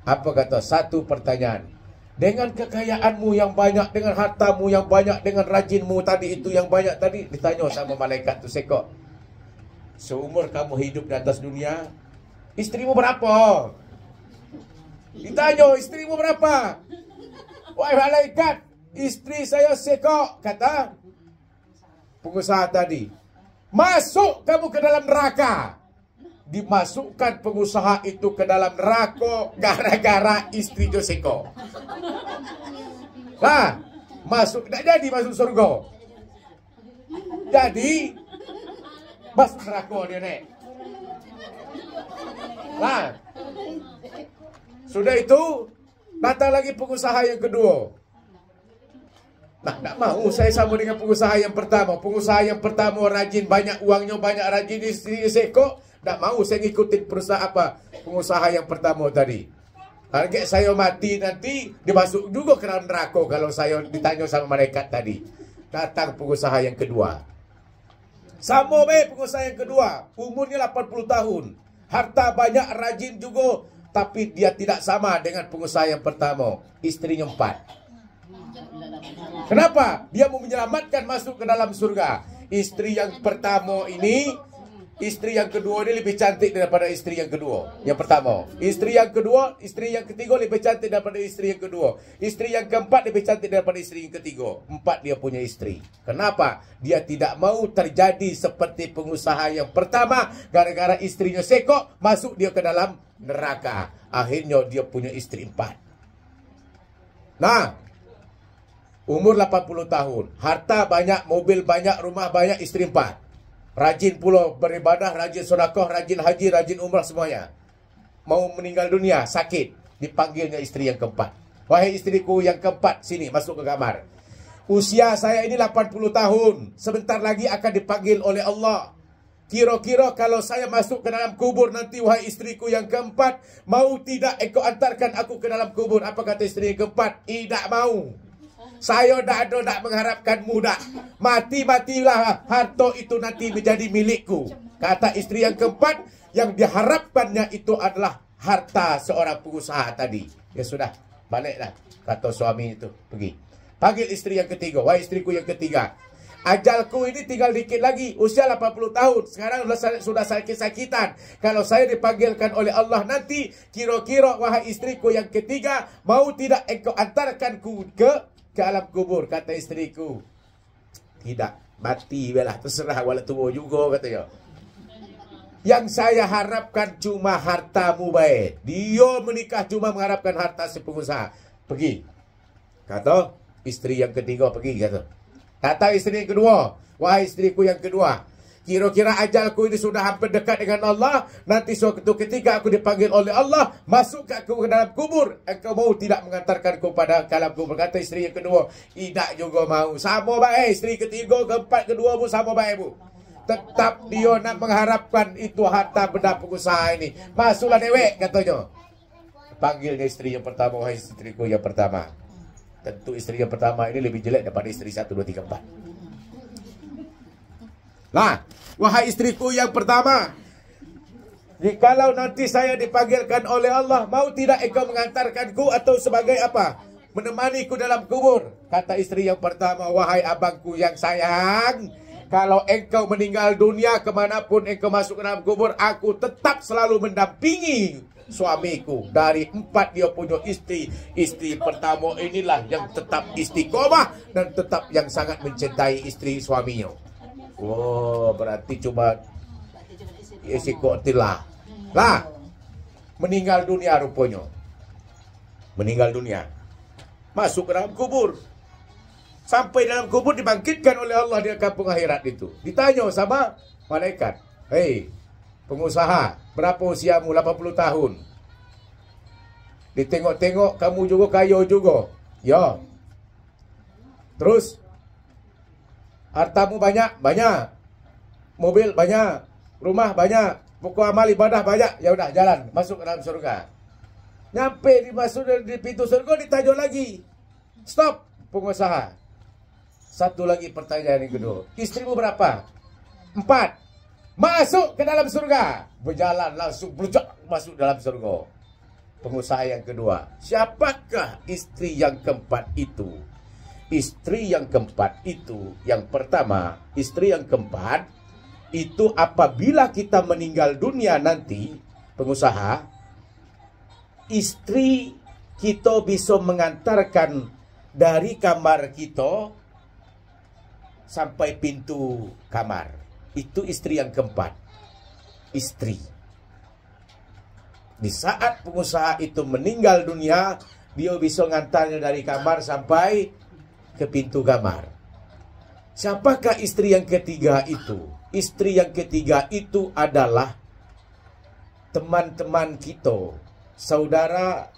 Apa kata? Satu pertanyaan. Dengan kekayaanmu yang banyak, dengan hartamu yang banyak, dengan rajinmu tadi itu yang banyak tadi, ditanya sama malaikat tu sekok. Seumur kamu hidup di atas dunia, istrimu berapa? Ditanya, istrimu berapa? Wahai malaikat, istri saya sekok, kata pengusaha tadi. Masuk kamu ke dalam neraka. Dimasukkan pengusaha itu ke dalam neraka gara-gara istri Joseko. Nah, masuk, tidak jadi masuk surga. Jadi masuk neraka dia nek. Nah, sudah itu datang lagi pengusaha yang kedua. Nah, tak mau saya sama dengan pengusaha yang pertama. Pengusaha yang pertama rajin, banyak uangnya, banyak rajin istri Joseko. Tak mau saya ngikutin perusahaan apa pengusaha yang pertama tadi. Kalau saya mati nanti dimasuk juga ke dalam neraka kalau saya ditanya sama malaikat tadi. Datang pengusaha yang kedua. Sama pengusaha yang kedua, umurnya 80 tahun. Harta banyak, rajin juga, tapi dia tidak sama dengan pengusaha yang pertama. Istrinya 4. Kenapa? Dia mau menyelamatkan masuk ke dalam surga. Istri yang pertama ini, istri yang kedua ini lebih cantik daripada istri yang kedua. Yang pertama. Istri yang kedua, istri yang ketiga lebih cantik daripada istri yang kedua. Istri yang keempat lebih cantik daripada istri yang ketiga. 4 dia punya istri. Kenapa? Dia tidak mau terjadi seperti pengusaha yang pertama. Gara-gara istrinya sekok, masuk dia ke dalam neraka. Akhirnya dia punya istri 4. Nah, umur 80 tahun. Harta banyak, mobil banyak, rumah banyak, istri 4. Rajin pula beribadah, rajin sedekah, rajin haji, rajin umrah semuanya. Mau meninggal dunia, sakit. Dipanggilnya istri yang keempat. Wahai istriku yang keempat, sini masuk ke kamar. Usia saya ini 80 tahun. Sebentar lagi akan dipanggil oleh Allah. Kira-kira kalau saya masuk ke dalam kubur nanti, wahai istriku yang keempat, mau tidak engkau antarkan aku ke dalam kubur? Apa kata istri yang keempat? Tidak mau. Saya tak mengharapkan muda. Mati-matilah, harta itu nanti menjadi milikku. Kata istri yang keempat, yang diharapkannya itu adalah harta seorang pengusaha tadi. Ya sudah, baliklah. Kata suami itu, pergi. Panggil istri yang ketiga. Wahai istriku yang ketiga, ajalku ini tinggal dikit lagi. Usia 80 tahun. Sekarang sudah sakit-sakitan. Kalau saya dipanggilkan oleh Allah nanti, kira-kira wahai istriku yang ketiga, mau tidak engkau antarkanku ke alam kubur? Kata istriku, tidak, mati belah, terserah, wala tua juga, katanya. Yang saya harapkan cuma hartamu baik. Dia menikah cuma mengharapkan harta si pengusaha. Pergi. Kata istri yang ketiga, pergi, kata. Kata istri yang kedua, wahai istriku yang kedua, kira-kira ajalku ini sudah hampir dekat dengan Allah. Nanti suatu ketika aku dipanggil oleh Allah, masuk aku ke dalam kubur. Engkau mau tidak mengantarkanku pada dalam kubur? Kata istri yang kedua, tidak juga mau. Sama baik, istri ketiga, keempat, kedua pun sama baik, bu. Tetap dia nak mengharapkan itu harta benda pengusaha ini. Masuklah dewek, katanya. Panggilnya istri yang pertama, wahai istriku yang pertama. tentu istri yang pertama ini lebih jelek daripada istri 1, 2, 3, 4. Nah, wahai istriku yang pertama, jikalau nanti saya dipanggilkan oleh Allah, mau tidak engkau mengantarkanku atau sebagai apa? Menemaniku dalam kubur. Kata istri yang pertama, wahai abangku yang sayang, kalau engkau meninggal dunia, kemanapun engkau masuk ke dalam kubur, aku tetap selalu mendampingi suamiku. Dari 4 dia punya istri. Istri pertama inilah yang tetap istiqomah dan tetap yang sangat mencintai istri suaminya. Oh, berarti cuma isikotilah. Lah, meninggal dunia rupanya. Meninggal dunia. Masuk ke dalam kubur. Sampai dalam kubur dibangkitkan oleh Allah di kampung akhirat itu. Ditanya sama malaikat. Hei, pengusaha, berapa usiamu? 80 tahun. Ditengok-tengok kamu juga kaya juga. Ya. Terus hartamu banyak? Banyak. Mobil banyak. Rumah banyak. Buku amal ibadah banyak. Ya udah jalan masuk ke dalam surga. Nyampe di pintu surga ditanya lagi. Stop, pengusaha. Satu lagi pertanyaan yang kedua. Istrimu berapa? 4. Masuk ke dalam surga. Berjalan langsung berjak masuk dalam surga. Pengusaha yang kedua. Siapakah istri yang keempat itu? Istri yang keempat itu, yang pertama, istri yang keempat itu apabila kita meninggal dunia nanti, pengusaha, istri kita bisa mengantarkan dari kamar kita sampai pintu kamar. Itu istri yang keempat. Istri. Di saat pengusaha itu meninggal dunia, dia bisa ngantarnya dari kamar sampai ke pintu kamar. Siapakah istri yang ketiga itu? Istri yang ketiga itu adalah teman-teman kita, saudara,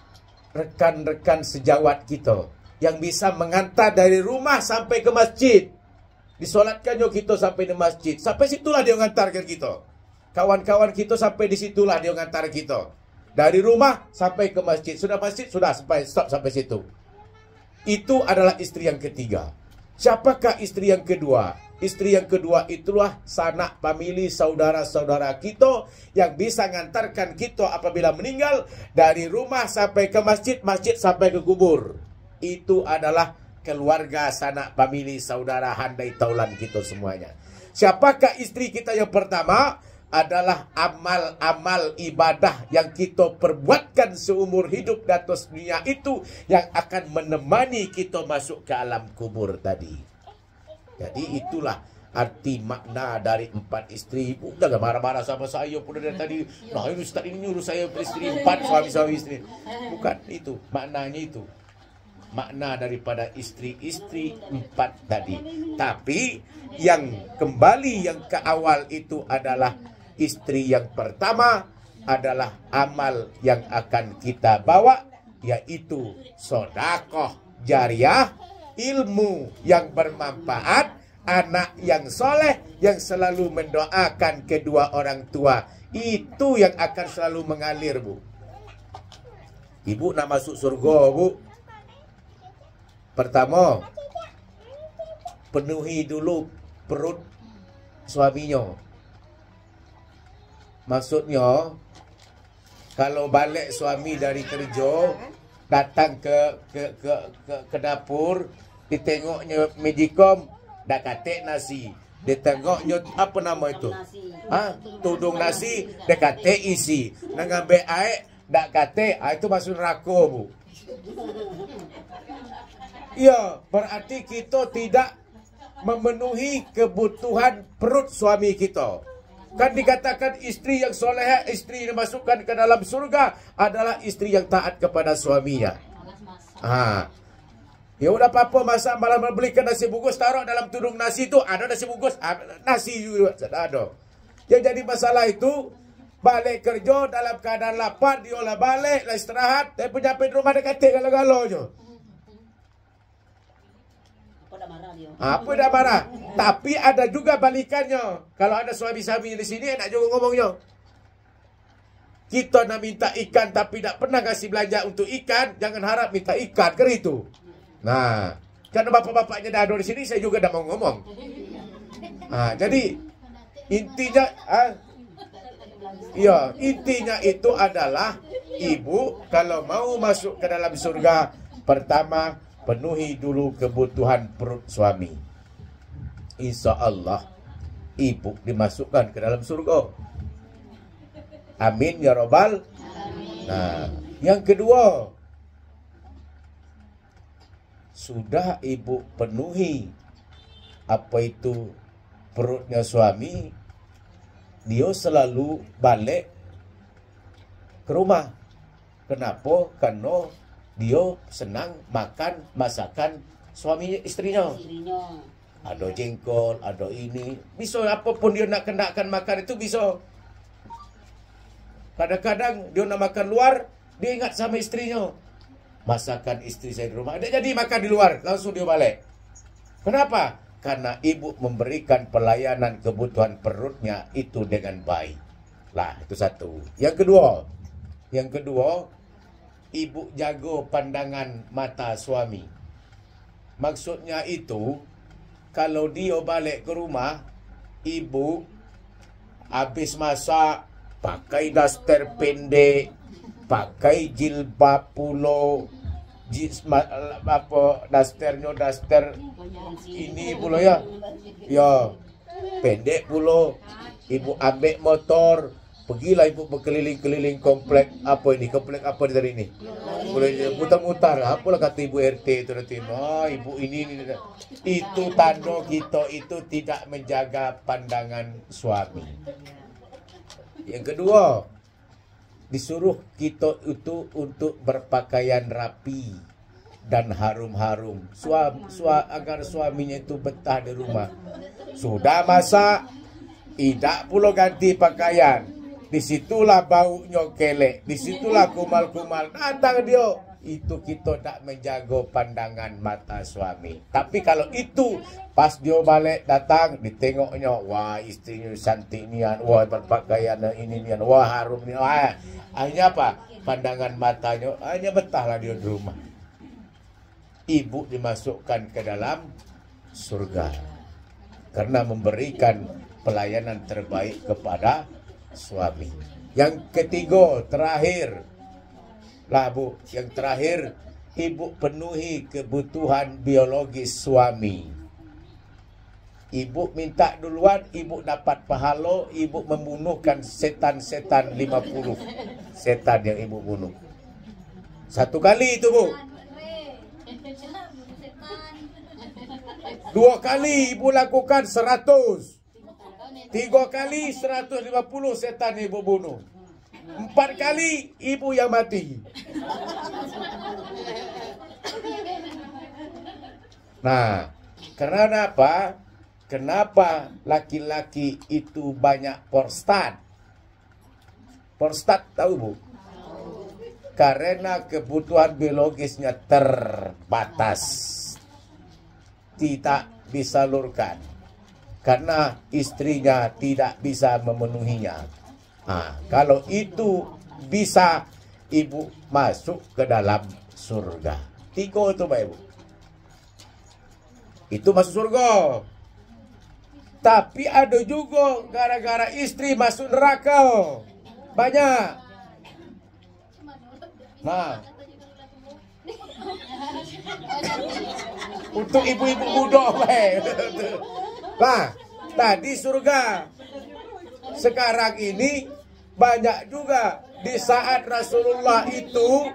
rekan-rekan sejawat kita, yang bisa mengantar dari rumah sampai ke masjid. Disolatkannya kita sampai di masjid. Sampai situlah dia mengantarkan kita. Kawan-kawan kita sampai di situlah dia mengantar kita. Dari rumah sampai ke masjid. Sudah masjid, sudah stop sampai situ. Itu adalah istri yang ketiga. Siapakah istri yang kedua? Istri yang kedua itulah sanak famili, saudara-saudara kita yang bisa mengantarkan kita apabila meninggal dari rumah sampai ke masjid, masjid sampai ke kubur. Itu adalah keluarga, sanak famili, saudara, handai taulan kita semuanya. Siapakah istri kita yang pertama? Adalah amal-amal ibadah yang kita perbuatkan seumur hidup di atas dunia itu, yang akan menemani kita masuk ke alam kubur tadi. Jadi itulah arti makna dari 4 istri. Ibu jangan marah-marah sama saya pun dari tadi. Nah, ini Ustaz ini nyuruh saya beristri 4, suami-suami istri. Bukan itu, maknanya itu. Makna daripada istri-istri 4 tadi. Tapi yang kembali yang ke awal itu adalah istri yang pertama adalah amal yang akan kita bawa, yaitu sedekah jariah, ilmu yang bermanfaat, anak yang soleh yang selalu mendoakan kedua orang tua. Itu yang akan selalu mengalir, Bu. Ibu nak masuk surga, Bu. Pertama, penuhi dulu perut suaminya. Maksudnya, kalau balik suami dari kerja, datang ke dapur, ditengoknya Magicom, dah katek nasi. Ditengoknya apa nama itu? Tudung nasi, dah katek isi. Nak ngambil air, dah katek, itu masuk neraka, Bu. Ya, berarti kita tidak memenuhi kebutuhan perut suami kita. Kan dikatakan istri yang soleha, istri yang dimasukkan ke dalam surga adalah istri yang taat kepada suaminya. Ya udah apa-apa, masa malam belikan nasi bungkus, taruh dalam tudung nasi itu ada nasi bungkus, nasi juga ada. Yang jadi masalah itu balik kerja dalam keadaan lapar, diolah balik, lah istirahat, tapi penyampai rumah dia katik galau-galau je. Apa dah marah? Tapi ada juga balikannya. Kalau ada suami-suami di sini enak juga ngomongnya. Kita nak minta ikan tapi tak pernah kasih belanja untuk ikan, jangan harap minta ikan, kan itu. Nah, karena bapak-bapaknya dah ada di sini, saya juga dah mau ngomong. Jadi intinya, intinya itu adalah ibu kalau mau masuk ke dalam surga, pertama penuhi dulu kebutuhan perut suami. Insya Allah ibu dimasukkan ke dalam surga. Amin ya robbal. Nah, yang kedua, sudah ibu penuhi apa itu perutnya suami, dia selalu balik ke rumah. Kenapa? Karena dia senang makan masakan suaminya, istrinya. Ada jengkol, ada ini. Bisa apapun dia nak kenakan makan itu bisa. Kadang-kadang dia nak makan luar, dia ingat sama istrinya. Masakan istri saya di rumah, dia jadi makan di luar, langsung dia balik. Kenapa? Karena ibu memberikan pelayanan kebutuhan perutnya itu dengan baik. Lah, itu satu. Yang kedua, ibu jaga pandangan mata suami. Maksudnya itu, kalau dia balik ke rumah, ibu habis masak, pakai daster pendek, pakai jilbab pulo, dasternya daster ini pulo ya, pendek pulo. Ibu ambil motor, pergilah ibu berkeliling-keliling komplek komplek apa dari ini, boleh mutar-mutar. Apalah kata ibu RT itu nanti, ibu ini. Itu tanda kita itu tidak menjaga pandangan suami. Yang kedua, disuruh kita itu untuk berpakaian rapi dan harum-harum, agar suaminya itu betah di rumah. Sudah masak, tidak pula ganti pakaian. Disitulah baunya kelek, disitulah kumal-kumal, datang dia. Itu kita tak menjaga pandangan mata suami. Tapi kalau itu pas dia balik datang, ditengoknya, wah istrinya cantik nian, wah berpakaian ini nian, wah harum nian, hanya apa? Pandangan matanya hanya betahlah dia di rumah. Ibu dimasukkan ke dalam surga karena memberikan pelayanan terbaik kepada suami. Yang ketiga, terakhir lah Bu, yang terakhir, ibu penuhi kebutuhan biologis suami. Ibu minta duluan, ibu dapat pahala, ibu membunuhkan setan-setan 50 setan yang ibu bunuh. Satu kali itu Bu. 2 kali ibu lakukan 100. 3 kali 150 setan ibu bunuh. 4 kali ibu yang mati. Nah, karena apa? Kenapa laki-laki itu banyak prostat? Prostat tahu Bu? Karena kebutuhan biologisnya terbatas, tidak disalurkan karena istrinya tidak bisa memenuhinya. Kalau itu bisa, ibu masuk ke dalam surga. 3 itu Pak Ibu. Itu masuk surga. Tapi ada juga gara-gara istri masuk neraka. Banyak. Nah, untuk ibu-ibu muda, Pak, tadi surga. Sekarang ini banyak juga di saat Rasulullah itu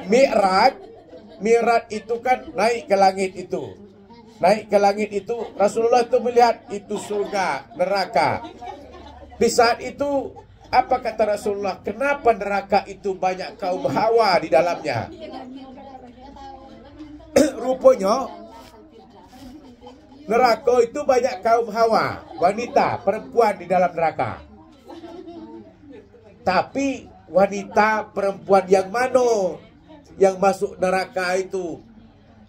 Mi'raj itu kan naik ke langit itu. Naik ke langit itu Rasulullah itu melihat itu surga, neraka. Di saat itu apa kata Rasulullah? Kenapa neraka itu banyak kaum Hawa di dalamnya? Rupanya neraka itu banyak kaum Hawa, wanita, perempuan di dalam neraka. Tapi wanita perempuan yang mana yang masuk neraka itu?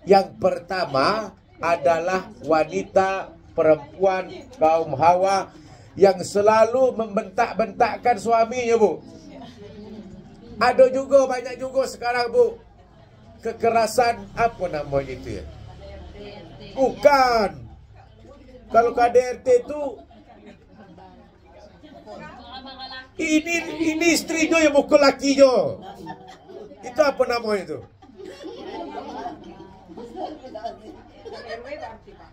Yang pertama adalah wanita perempuan kaum Hawa yang selalu membentak-bentakkan suaminya Bu. Ada juga, banyak juga sekarang Bu. kekerasan apa namanya itu ya? Bukan. Kalau KDRT itu ini istrinya yang mukul lakinya. Itu apa namanya itu?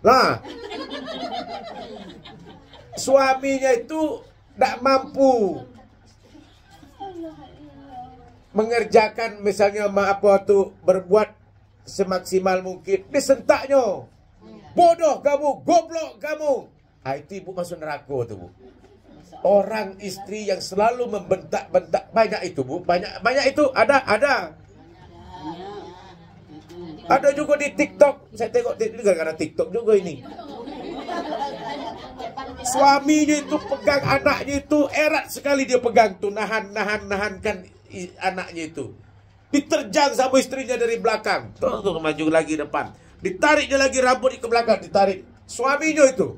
Lah, suaminya itu tidak mampu mengerjakan misalnya apa tuh berbuat semaksimal mungkin, disentaknya. Bodoh kamu, goblok kamu. Ah, itu ibu masuk neraka tuh, Bu. Orang istri yang selalu membentak-bentak, banyak itu, Bu. Banyak itu, ada. Ada juga di TikTok. Saya tengok ini gara-gara TikTok juga ini. Suaminya itu pegang anaknya itu, erat sekali dia pegang tuh, nahankan anaknya itu. Diterjang sama istrinya dari belakang. Tuh maju lagi depan. Ditarik dia lagi rambut ke belakang, ditarik. Suaminya itu.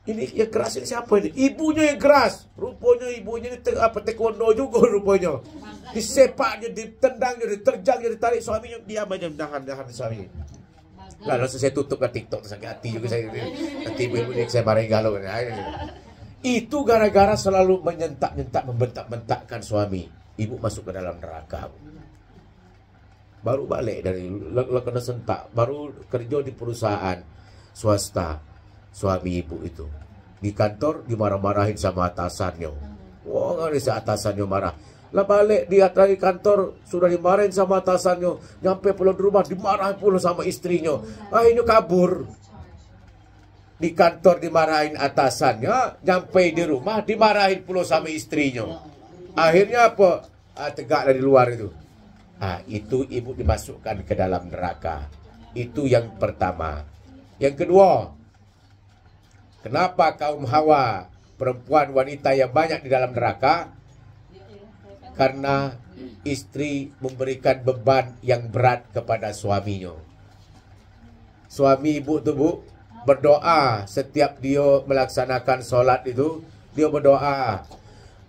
Ini yang keras ini siapa ini? Ibunya yang keras. Rupanya ibunya ini taekwondo juga rupanya. Disepaknya, ditendangnya, diterjangnya, ditarik. Suaminya diam aja, nahan suaminya. Lalu saya tutup ke TikTok, sakit hati juga saya. Nanti ibu-ibu saya marahin galau. Itu gara-gara selalu menyentak-nyentak, membentak-bentakkan suami. Ibu masuk ke dalam neraka. Baru balik dari kena sentak, baru kerja di perusahaan swasta. Suami ibu itu di kantor dimarah-marahin sama atasannya. Wah, atasannya marah. Lah balik di atas kantor sudah dimarahin sama atasannya, nyampe pulang di rumah dimarahin pula sama istrinya. Akhirnya kabur. Di kantor dimarahin atasannya, nyampe di rumah dimarahin pula sama istrinya. Akhirnya apa? Tegak dari luar itu. Itu ibu dimasukkan ke dalam neraka. Itu yang pertama. Yang kedua, kenapa kaum Hawa, perempuan wanita yang banyak di dalam neraka? Karena istri memberikan beban yang berat kepada suaminya. Suami ibu tuh, Bu, berdoa setiap dia melaksanakan sholat itu, dia berdoa,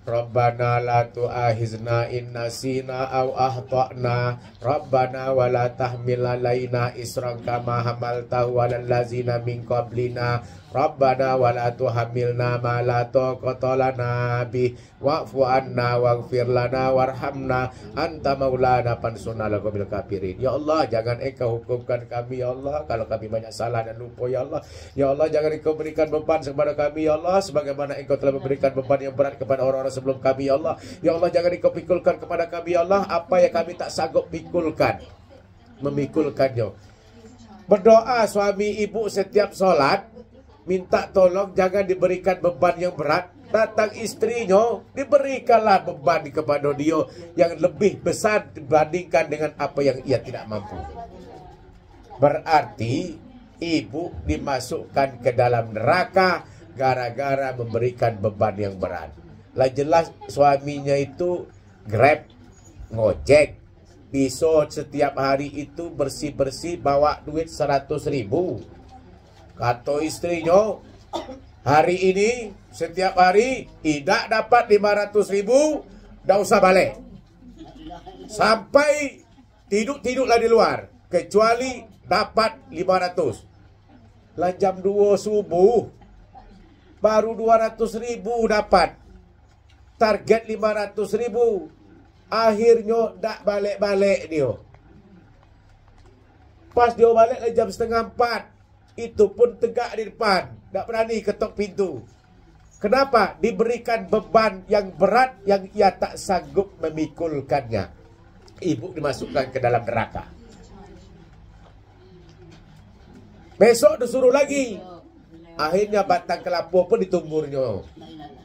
Rabbana la tu'ahizna in nasina aw akhtana Rabbana wa la tahmil alaina isran kama hamaltahu 'alal ladzina min qablina Rabbana wa la tuhammilna ma la taqata lana bi wa'fu anna waghfir lana warhamna anta maulana fansurna 'alal qaumil kafirin. Ya Allah, jangan Engkau hukumkan kami ya Allah kalau kami banyak salah dan lupa ya Allah. Ya Allah, jangan Engkau berikan beban kepada kami ya Allah sebagaimana Engkau telah memberikan beban yang berat kepada orang-orang sebelum kami ya Allah. Ya Allah, jangan Engkau pikulkan kepada kami ya Allah apa yang kami tak sanggup memikulkannya. Berdoa suami ibu setiap sholat, minta tolong jangan diberikan beban yang berat. Datang istrinya, diberikanlah beban kepada dia yang lebih besar dibandingkan dengan apa yang ia tidak mampu. Berarti ibu dimasukkan ke dalam neraka gara-gara memberikan beban yang berat. Lah jelas suaminya itu Grab, ngojek, bisa setiap hari itu bersih-bersih bawa duit 100.000. Kata istrinya, hari ini setiap hari tidak dapat 500.000, dah usah balik. Sampai tidur-tidurlah di luar, kecuali dapat 500. Lah jam 2 subuh, baru 200.000 dapat. Target 500.000. Akhirnya tak balik-balik dia. Pas dia balik jam 3:30. Itu pun tegak di depan. Tak berani ketok pintu. Kenapa? Diberikan beban yang berat yang ia tak sanggup memikulkannya. Ibu dimasukkan ke dalam neraka. Besok disuruh lagi. Akhirnya batang kelapa pun ditumburnya.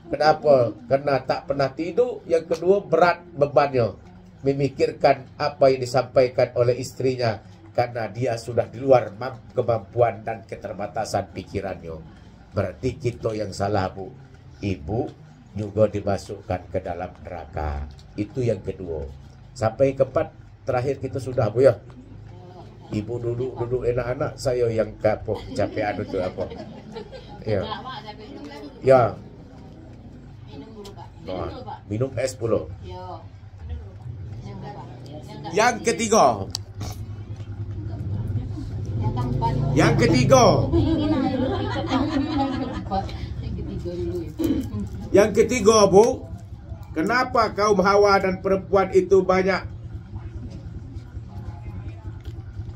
Kenapa? Karena tak pernah tidur. Yang kedua, berat bebannya. Memikirkan apa yang disampaikan oleh istrinya. Karena dia sudah di luar kemampuan dan keterbatasan pikirannya. Berarti kita yang salah, Bu. Ibu juga dimasukkan ke dalam neraka. Itu yang kedua. Sampai keempat, terakhir kita sudah, Bu ya. Ibu duduk enak-enak, saya yang kapok capean itu apa? Ya. Ya. Minum es pula. Yang ketiga. Yang ketiga. Yang ketiga, Bu. Kenapa kaum Hawa dan perempuan itu banyak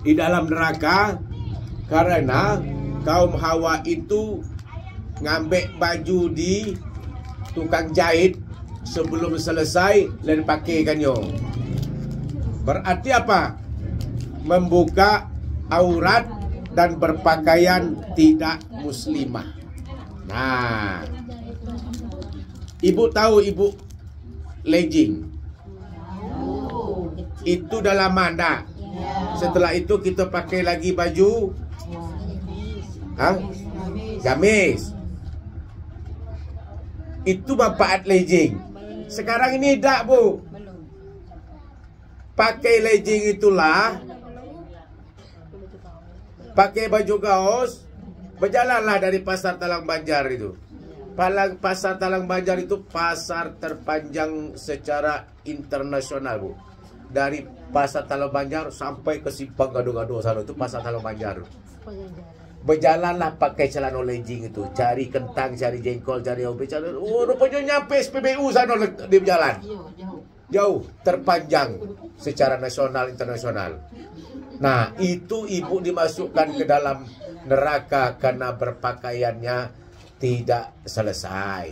di dalam neraka? Karena kaum Hawa itu ngambil baju di tukang jahit sebelum selesai dan pakaikannya. Berarti apa? Membuka aurat dan berpakaian tidak muslimah. Nah, ibu tahu ibu legging itu dalam mana? Setelah itu kita pakai lagi baju gamis. Itu manfaat legging. Sekarang ini tidak, Bu. Pakai legging itulah, pakai baju gaos, berjalanlah dari pasar Talang Banjar itu. Pasar Talang Banjar itu pasar terpanjang secara internasional, Bu. Dari pasar Talang Banjar sampai ke Simpang Gado-Gado sana itu pasar Talang Banjar. Berjalanlah pakai celana legging itu, cari kentang, cari jengkol, cari ubi, cari rupanya nyampe SPBU sana di jalan. Jauh, terpanjang secara nasional internasional. Nah, itu ibu dimasukkan ke dalam neraka karena berpakaiannya tidak selesai.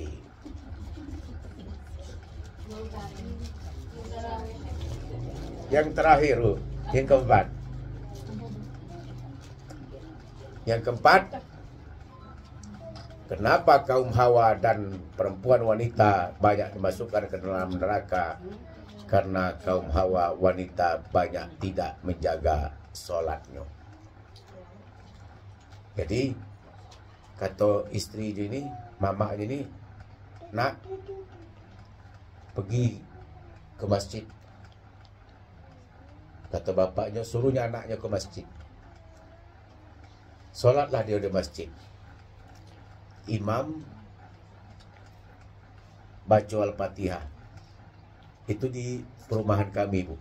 Yang terakhir, yang keempat. Yang keempat, kenapa kaum Hawa dan perempuan wanita banyak dimasukkan ke dalam neraka? Karena kaum Hawa wanita banyak tidak menjaga sholatnya. Jadi kata istri ini, mama ini, nak pergi ke masjid. Kata bapaknya, suruhnya anaknya ke masjid. Sholatlah dia di masjid. Imam baca Al-Fatihah. Itu di perumahan kami, Bu.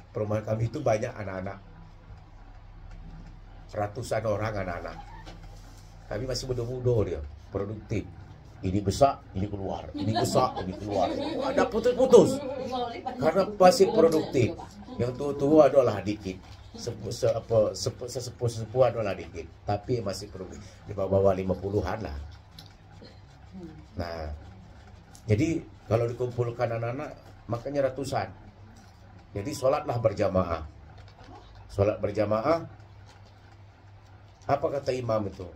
Perumahan kami itu banyak anak-anak. Ratusan orang anak-anak. Kami masih muda-muda dia, produktif. Ini besar, ini keluar. Ini besar, ini keluar. Ada putus-putus. Karena masih produktif. Yang tua-tua adalah dikit. Sesepuh adalah dikit. Tapi masih produktif. Di bawah 50-an lah. Nah, jadi kalau dikumpulkan anak-anak, makanya ratusan. Jadi sholatlah berjamaah. Sholat berjamaah. Apa kata imam itu?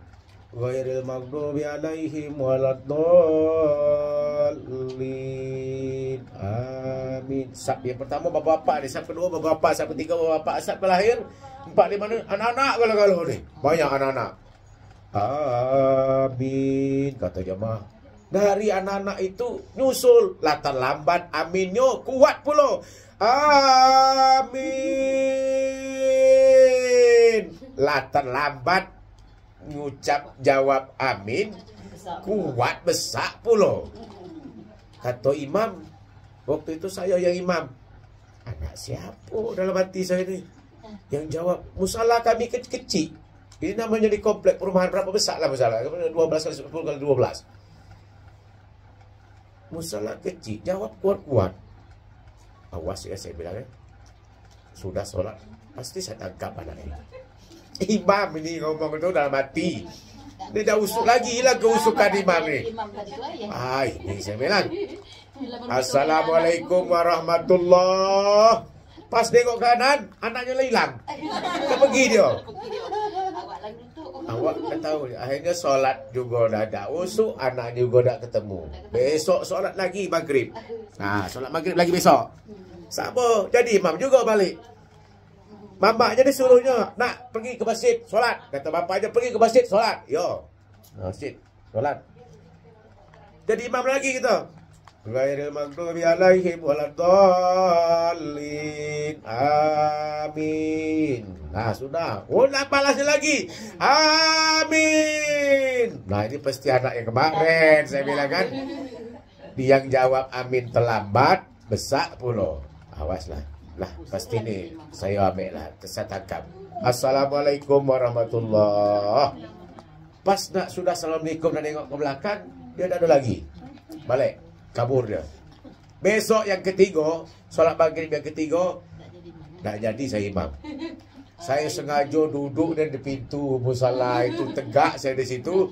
Ghairil maghdubi alaihim waladdallin. Amin. Sab yang pertama bapak-bapak, sab kedua bapak-bapak, sab ketiga bapak-bapak, sab kelahir 4-5 anak-anak kalau nih. Banyak anak-anak. Amin kata jamaah. Dari anak-anak itu nyusul, latar lambat aminnya kuat pula. Amin. Latar lambat ngucap jawab amin kuat besar pula. Kata imam, waktu itu saya yang imam. Anak siapa dalam hati saya ini? Yang jawab, musalah kami kecil. Ini namanya di komplek perumahan berapa besar lah musalah? 12 kali 10 kali 12. Musalah kecil, jawab kuat-kuat. Awas ya saya bilang ya. Sudah sholat, pasti saya tangkap anak ini. Imam ini ngomong itu dalam hati. Dia dah usuk lagi lah keusukan imam ni. Ini saya bilang. Assalamualaikum warahmatullahi. Pas tengok kanan, anaknya hilang. Dia pergi dia. Awak tak tahu. Akhirnya solat juga dah ada usuk, anak juga dah ketemu. Besok solat lagi maghrib. Nah, solat maghrib lagi besok. Sama, jadi imam juga balik. Mamaknya disuruhnya, nak pergi ke masjid, solat. Kata bapaknya, pergi ke masjid, solat. Yo, masjid, solat. Jadi imam lagi gitu. Ghairil maghdubi alaihim waladdallin. Amin. Nah, sudah. Oh, nak balasnya lagi. Amin. Nah, ini pasti anak yang kemarin, saya bilang kan. Dia yang jawab amin terlambat, besar pula. Awaslah. Lah pasti nih saya ambil lah, saya tangkap. Assalamualaikum warahmatullah. Pas nak sudah assalamualaikum dan nengok ke belakang, dia dah ada lagi. Balik, kabur dia. Besok yang ketiga, solat maghrib yang ketiga, tak jadi saya imam. Saya sengaja duduk di pintu musala itu, tegak saya di situ.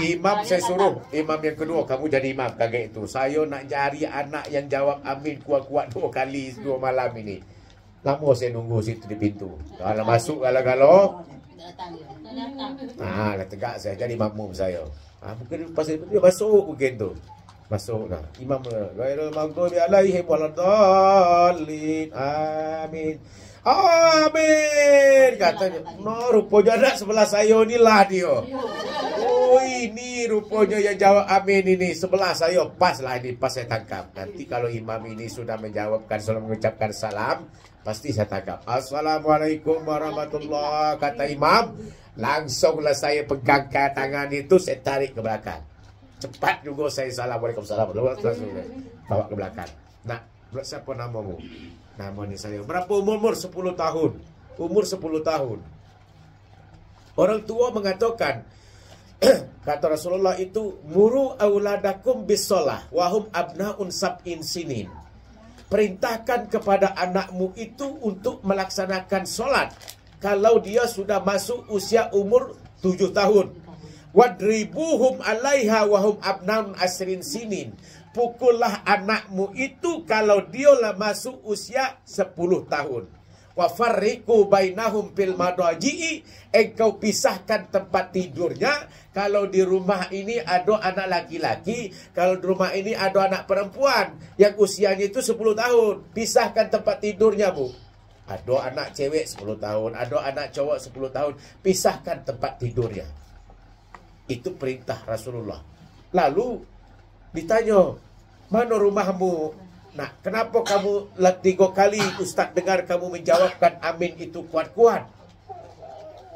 Imam saya suruh, imam yang kedua, kamu jadi imam kaget itu. Saya nak cari anak yang jawab amin kuat-kuat 2 kali 2 malam ini. Lama saya nunggu situ di pintu. Kalau masuk galau-galau, dah tegak saya jadi makmum saya. Mungkin pas dia masuk mungkin tu. Masuk dah. Imam ghairul maghdubi alaihim waladdallin. Amin. Amin katanya. No, rupanya anak sebelah saya ni lah dia. Oh, ini rupanya yang jawab amin ini sebelah saya. Pas lah ini, pas saya tangkap. Nanti kalau imam ini sudah menjawabkan salam, mengucapkan salam, pasti saya tangkap. Assalamualaikum warahmatullahi, kata imam. Langsunglah saya pegang ke tangan itu, saya tarik ke belakang. Cepat juga saya assalamualaikum warahmatullahi, bawa ke belakang. Nah, siapa namamu? Nama ni saya. Berapa umur? 10 tahun. Umur 10 tahun. Orang tua mengatakan, kata Rasulullah itu, muru auladakum bisolah wahum abnaun sab'in sinin. Perintahkan kepada anakmu itu untuk melaksanakan solat kalau dia sudah masuk usia umur 7 tahun. Wadribuhum alaiha wahum abnaun asrin sinin. Pukullah anakmu itu kalau dia lah masuk usia 10 tahun. Wa farriqu bainahum fil madaji'i, engkau pisahkan tempat tidurnya. Kalau di rumah ini ada anak laki-laki, kalau di rumah ini ada anak perempuan yang usianya itu 10 tahun, pisahkan tempat tidurnya, Bu. Ada anak cewek 10 tahun, ada anak cowok 10 tahun, pisahkan tempat tidurnya. Itu perintah Rasulullah. Lalu ditanya, mana rumahmu? Nah, kenapa kamu 3 kali Ustaz dengar kamu menjawabkan amin itu kuat-kuat?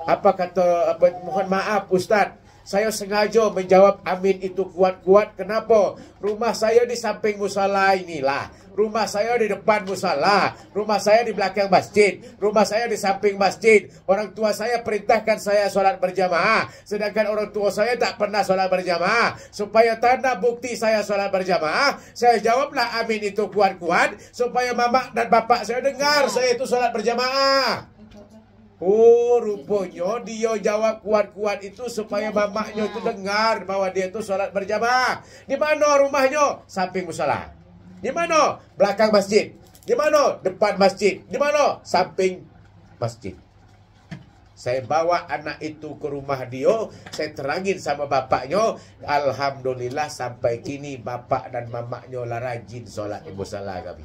Apa kata, mohon maaf Ustaz, saya sengaja menjawab amin itu kuat-kuat. Kenapa? Rumah saya di samping musala inilah. Rumah saya di depan musala. Rumah saya di belakang masjid. Rumah saya di samping masjid. Orang tua saya perintahkan saya solat berjamaah. Sedangkan orang tua saya tak pernah solat berjamaah. Supaya tanda bukti saya solat berjamaah, saya jawablah amin itu kuat-kuat. Supaya mama dan bapak saya dengar saya itu solat berjamaah. Oh, rupanya dia jawab kuat-kuat itu supaya mamaknya itu dengar bahwa dia itu sholat berjamaah. Di mana rumahnya? Samping musala. Di mana? Belakang masjid. Di mana? Depan masjid. Di mana? Samping masjid. Saya bawa anak itu ke rumah dia, saya terangin sama bapaknya. Alhamdulillah sampai kini bapak dan mamaknya lah rajin sholat di musala kami.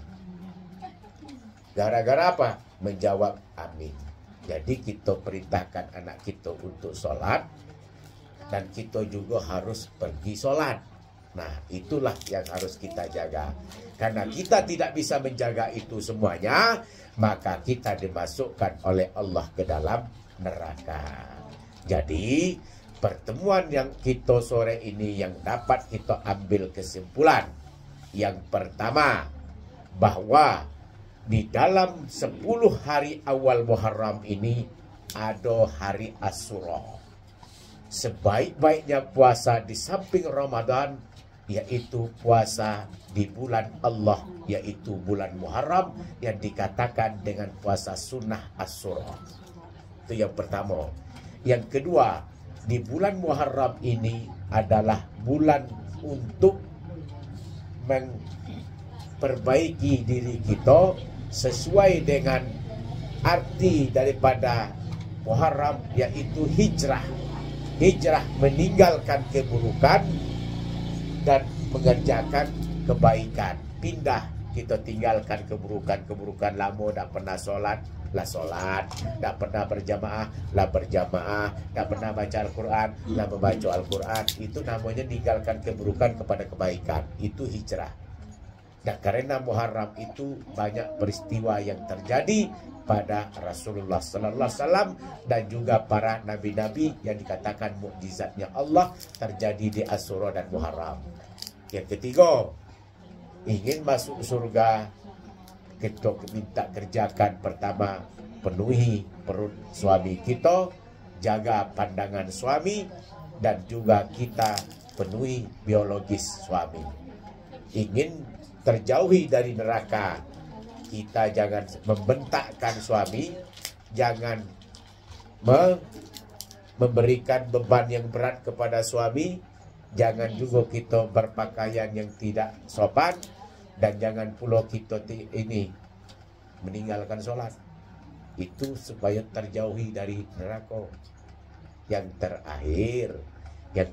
Gara-gara apa? Menjawab amin. Jadi kita perintahkan anak kita untuk sholat, dan kita juga harus pergi sholat. Nah, itulah yang harus kita jaga. Karena kita tidak bisa menjaga itu semuanya, maka kita dimasukkan oleh Allah ke dalam neraka. Jadi, pertemuan yang kita sore ini yang dapat kita ambil kesimpulan. Yang pertama, bahwa di dalam 10 hari awal Muharram ini ada hari Asyura. Sebaik-baiknya puasa di samping Ramadan, yaitu puasa di bulan Allah, yaitu bulan Muharram, yang dikatakan dengan puasa sunnah Asyura. Itu yang pertama. Yang kedua, di bulan Muharram ini adalah bulan untuk memperbaiki diri kita sesuai dengan arti daripada Muharram, yaitu hijrah. Hijrah meninggalkan keburukan dan mengerjakan kebaikan. Pindah, kita tinggalkan keburukan lama. Tak pernah solat, lah solat. Tak pernah berjamaah, lah berjamaah. Tak pernah baca Al-Quran, lah membaca Al-Quran. Itu namanya tinggalkan keburukan kepada kebaikan. Itu hijrah. Dan karena Muharram itu banyak peristiwa yang terjadi pada Rasulullah Sallallahu Alaihi Wasallam dan juga para nabi-nabi yang dikatakan mukjizatnya Allah terjadi di Asyura dan Muharram. Yang ketiga, ingin masuk surga, kita minta kerjakan pertama, penuhi perut suami kita, jaga pandangan suami, dan juga kita penuhi biologis suami. Ingin terjauhi dari neraka, kita jangan membentakkan suami, jangan memberikan beban yang berat kepada suami, jangan juga kita berpakaian yang tidak sopan, dan jangan pula kita ini meninggalkan sholat. Itu supaya terjauhi dari neraka. Yang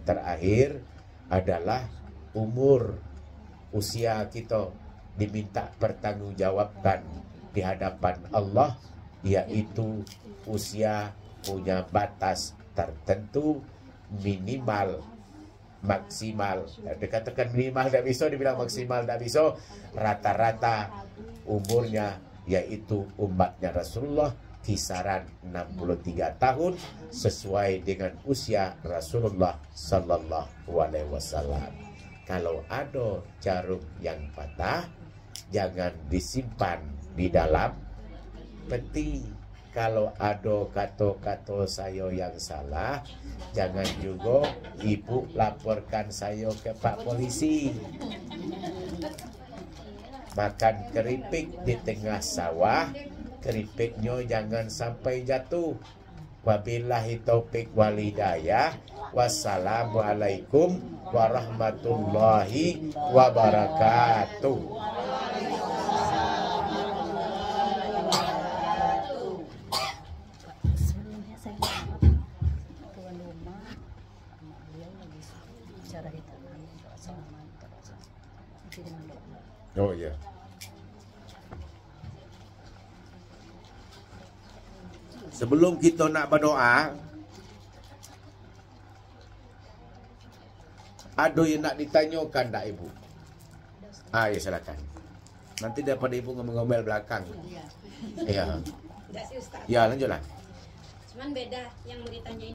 terakhir adalah usia kita diminta bertanggungjawabkan di hadapan Allah, yaitu usia punya batas tertentu, minimal, maksimal. Dikatakan minimal tidak bisa, dibilang maksimal tidak bisa. Rata-rata umurnya yaitu umatnya Rasulullah kisaran 63 tahun sesuai dengan usia Rasulullah Sallallahu Alaihi Wasallam. Kalau ada jarum yang patah, jangan disimpan di dalam peti. Kalau ada kata-kata saya yang salah, jangan juga ibu laporkan saya ke Pak Polisi. Makan keripik di tengah sawah, keripiknya jangan sampai jatuh. Wabillahi taufik wal hidayah. Wassalamualaikum warahmatullahi wabarakatuh. Oh ya. Sebelum kita nak berdoa, ada yang nak ditanyakan tak ibu? Ya silakan. Nanti daripada ibu ngomel-ngomel belakang. Ya. Ya lanjutlah. Cuman beda yang mau ditanyain.